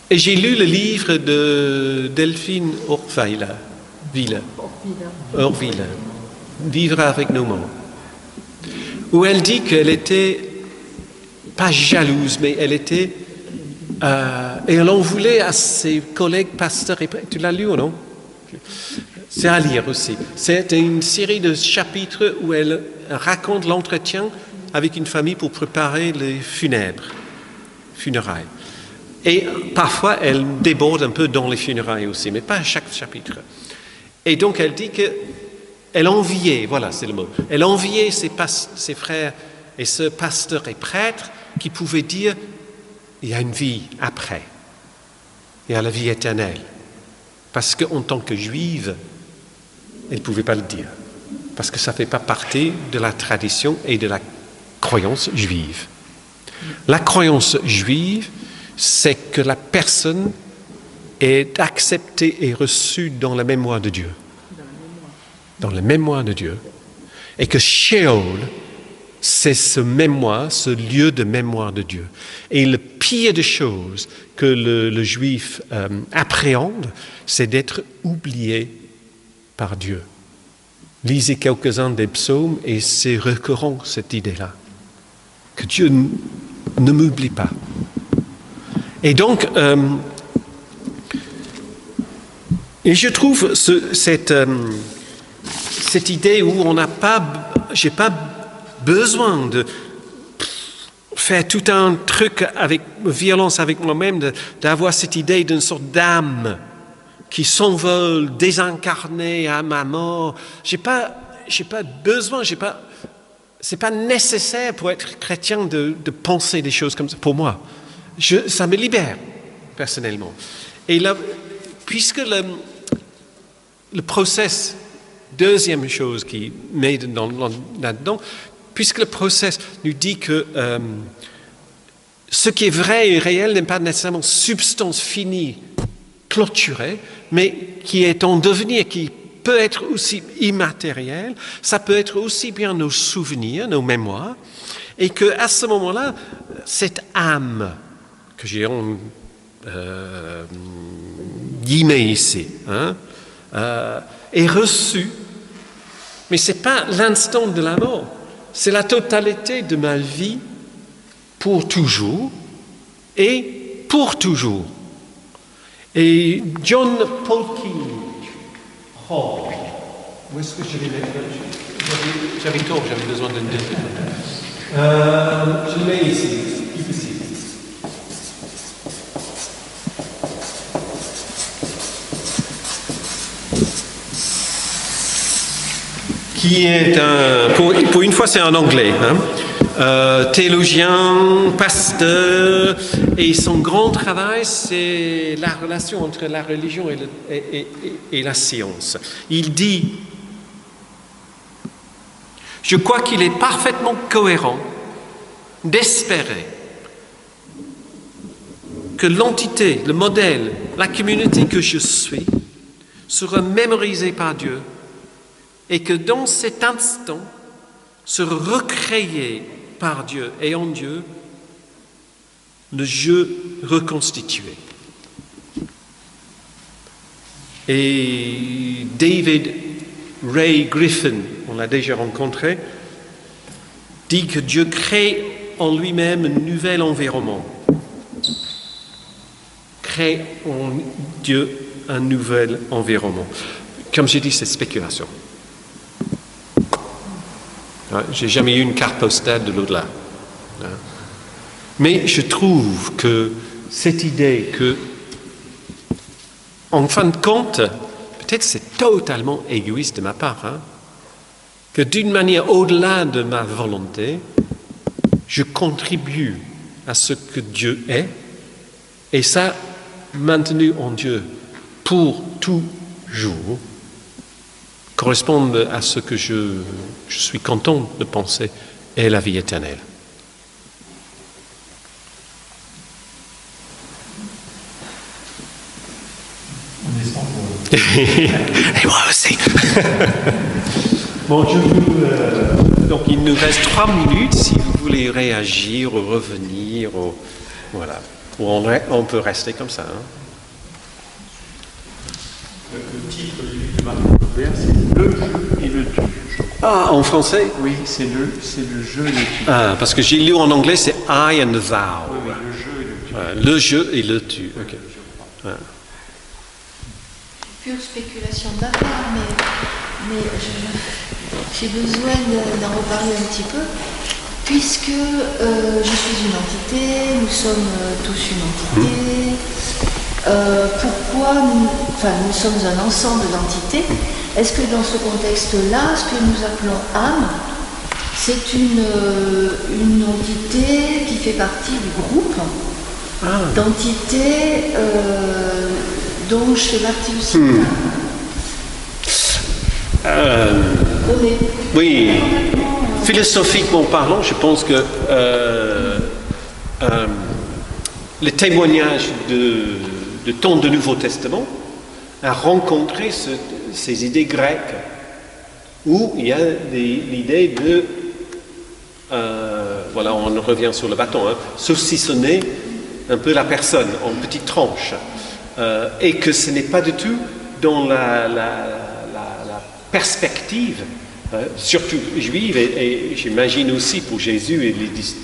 Et j'ai lu le livre de Delphine Orville, Vivre avec nos morts, où elle dit qu'elle était pas jalouse, mais elle était... et elle en voulait à ses collègues pasteurs. Tu l'as lu ou non? C'est à lire aussi. C'est une série de chapitres où elle raconte l'entretien avec une famille pour préparer les funérailles. Et parfois, elle déborde un peu dans les funérailles aussi, mais pas à chaque chapitre. Et donc, elle dit qu'elle enviait, voilà, c'est le mot, elle enviait ses frères et ce pasteur et prêtre qui pouvaient dire il y a une vie après, il y a la vie éternelle. Parce qu'en tant que juive, elle ne pouvait pas le dire. Parce que ça ne fait pas partie de la tradition et de la croyance juive. La croyance juive, c'est que la personne est acceptée et reçue dans la mémoire de Dieu. Dans la mémoire de Dieu. Et que Sheol, c'est ce lieu de mémoire de Dieu. Et le pire des choses que le juif appréhende, c'est d'être oublié par Dieu. Lisez quelques-uns des psaumes et c'est récurrent cette idée-là. Que Dieu ne m'oublie pas. Et donc, et je trouve cette idée où j'ai pas besoin de faire tout un truc avec violence avec moi-même, d'avoir cette idée d'une sorte d'âme qui s'envole, désincarnée à ma mort. J'ai pas besoin, c'est pas nécessaire pour être chrétien de penser des choses comme ça. Pour moi, ça me libère personnellement. Et là, puisque le process, deuxième chose qui met là-dedans, puisque le process nous dit que ce qui est vrai et réel n'est pas nécessairement substance finie, clôturé, mais qui est en devenir, qui peut être aussi immatériel, ça peut être aussi bien nos souvenirs, nos mémoires, et qu'à ce moment-là, cette âme que j'ai guillemets ici, est reçue, mais ce n'est pas l'instant de la mort, c'est la totalité de ma vie pour toujours et pour toujours. Et John Polkinghorne, où est-ce que je vais mettre? J'avais tort, j'avais besoin d'une deuxième. Je le mets ici, ici. Qui est pour une fois c'est en anglais, théologien, pasteur, et son grand travail c'est la relation entre la religion et la science. Il dit, je crois qu'il est parfaitement cohérent d'espérer que l'entité, le modèle, la communauté que je suis sera mémorisée par Dieu et que dans cet instant sera recréé par Dieu et en Dieu le jeu reconstitué. Et David Ray Griffin, on l'a déjà rencontré, dit que Dieu crée en lui-même un nouvel environnement. Crée en Dieu un nouvel environnement. Comme j'ai dit, c'est spéculation. J'ai jamais eu une carte postale de l'au-delà. Mais je trouve que cette idée que, en fin de compte, peut-être c'est totalement égoïste de ma part, que d'une manière au-delà de ma volonté, je contribue à ce que Dieu est, et ça, maintenu en Dieu pour toujours, correspond à ce que je suis content de penser est la vie éternelle. Et moi aussi. Bon, donc il nous reste 3 minutes si vous voulez réagir ou revenir, voilà. Ou on peut rester comme ça. Le titre du livre de Marc Robert, c'est Le jeu et le tu. Ah, en français? Oui, c'est le jeu et le tu. Ah, parce que j'ai lu en anglais, c'est I and thou. Oui, le jeu et le tu. Le jeu et le tu. Ok. Ouais. Pure spéculation de ma part, mais j'ai besoin d'en reparler un petit peu, puisque je suis une entité, nous sommes tous une entité. Pourquoi nous sommes un ensemble d'entités? Est-ce que dans ce contexte-là, ce que nous appelons âme, c'est une entité qui fait partie du groupe d'entités dont je fais partie aussi? Oui, philosophiquement parlant, je pense que le témoignage de temps du Nouveau Testament a rencontré ces idées grecques où il y a l'idée de, voilà, on revient sur le bâton, saucissonner un peu la personne en petites tranches, et que ce n'est pas du tout dans la perspective, surtout juive, et j'imagine aussi pour Jésus et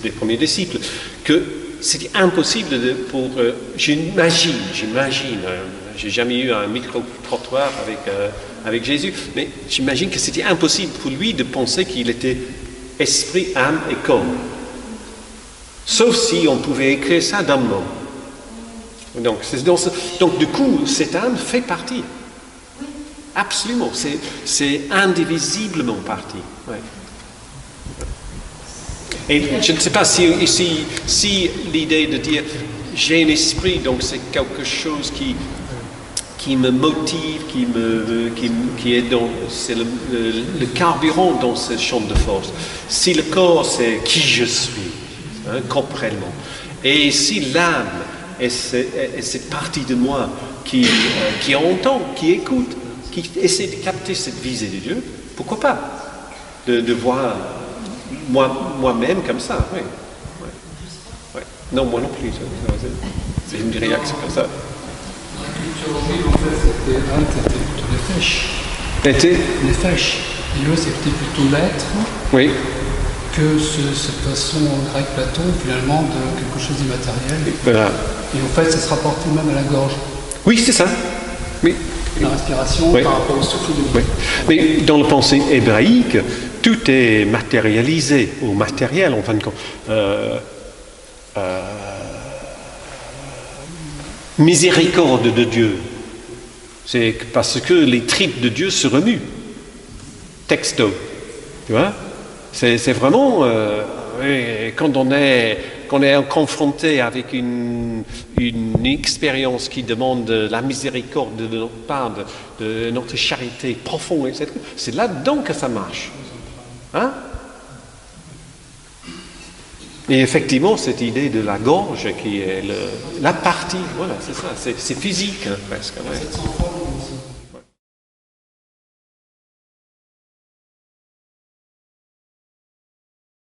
les premiers disciples, que c'était impossible j'imagine, j'ai jamais eu un micro-trottoir avec Jésus, mais j'imagine que c'était impossible pour lui de penser qu'il était esprit, âme et corps. Sauf si on pouvait écrire ça d'un mot. Donc du coup, cette âme fait partie. Absolument, c'est indivisiblement parti. Ouais. Et je ne sais pas si l'idée de dire j'ai un esprit, donc c'est quelque chose qui me motive, qui est c'est le carburant dans ce champ de force. Si le corps, c'est qui je suis, corporellement. Et si l'âme est cette partie de moi qui entend, qui écoute, qui essaie de capter cette visée de Dieu, pourquoi pas de voir moi-même comme ça, oui. Ouais. Non, moi non plus. C'est une réaction comme ça. Liturgie, en fait, c'était plutôt les fèches. Et eux, c'était plutôt l'être. Oui. Que cette façon grec Platon, finalement, de quelque chose d'immatériel. Voilà. Et en fait, ça se rapportait même à la gorge. Oui, c'est ça. Oui. La respiration par rapport au souffle de vie. Oui. Mais dans la pensée hébraïque, tout est matérialisé, ou matériel en fin de compte. Miséricorde de Dieu. C'est parce que les tripes de Dieu se remuent. Texto. Tu vois? C'est vraiment, quand on est confronté avec une expérience qui demande la miséricorde de notre part, de notre charité profonde, etc., c'est là-dedans que ça marche. Hein? Et effectivement, cette idée de la gorge qui est la partie, voilà, c'est ça, c'est physique, hein, presque. Ouais.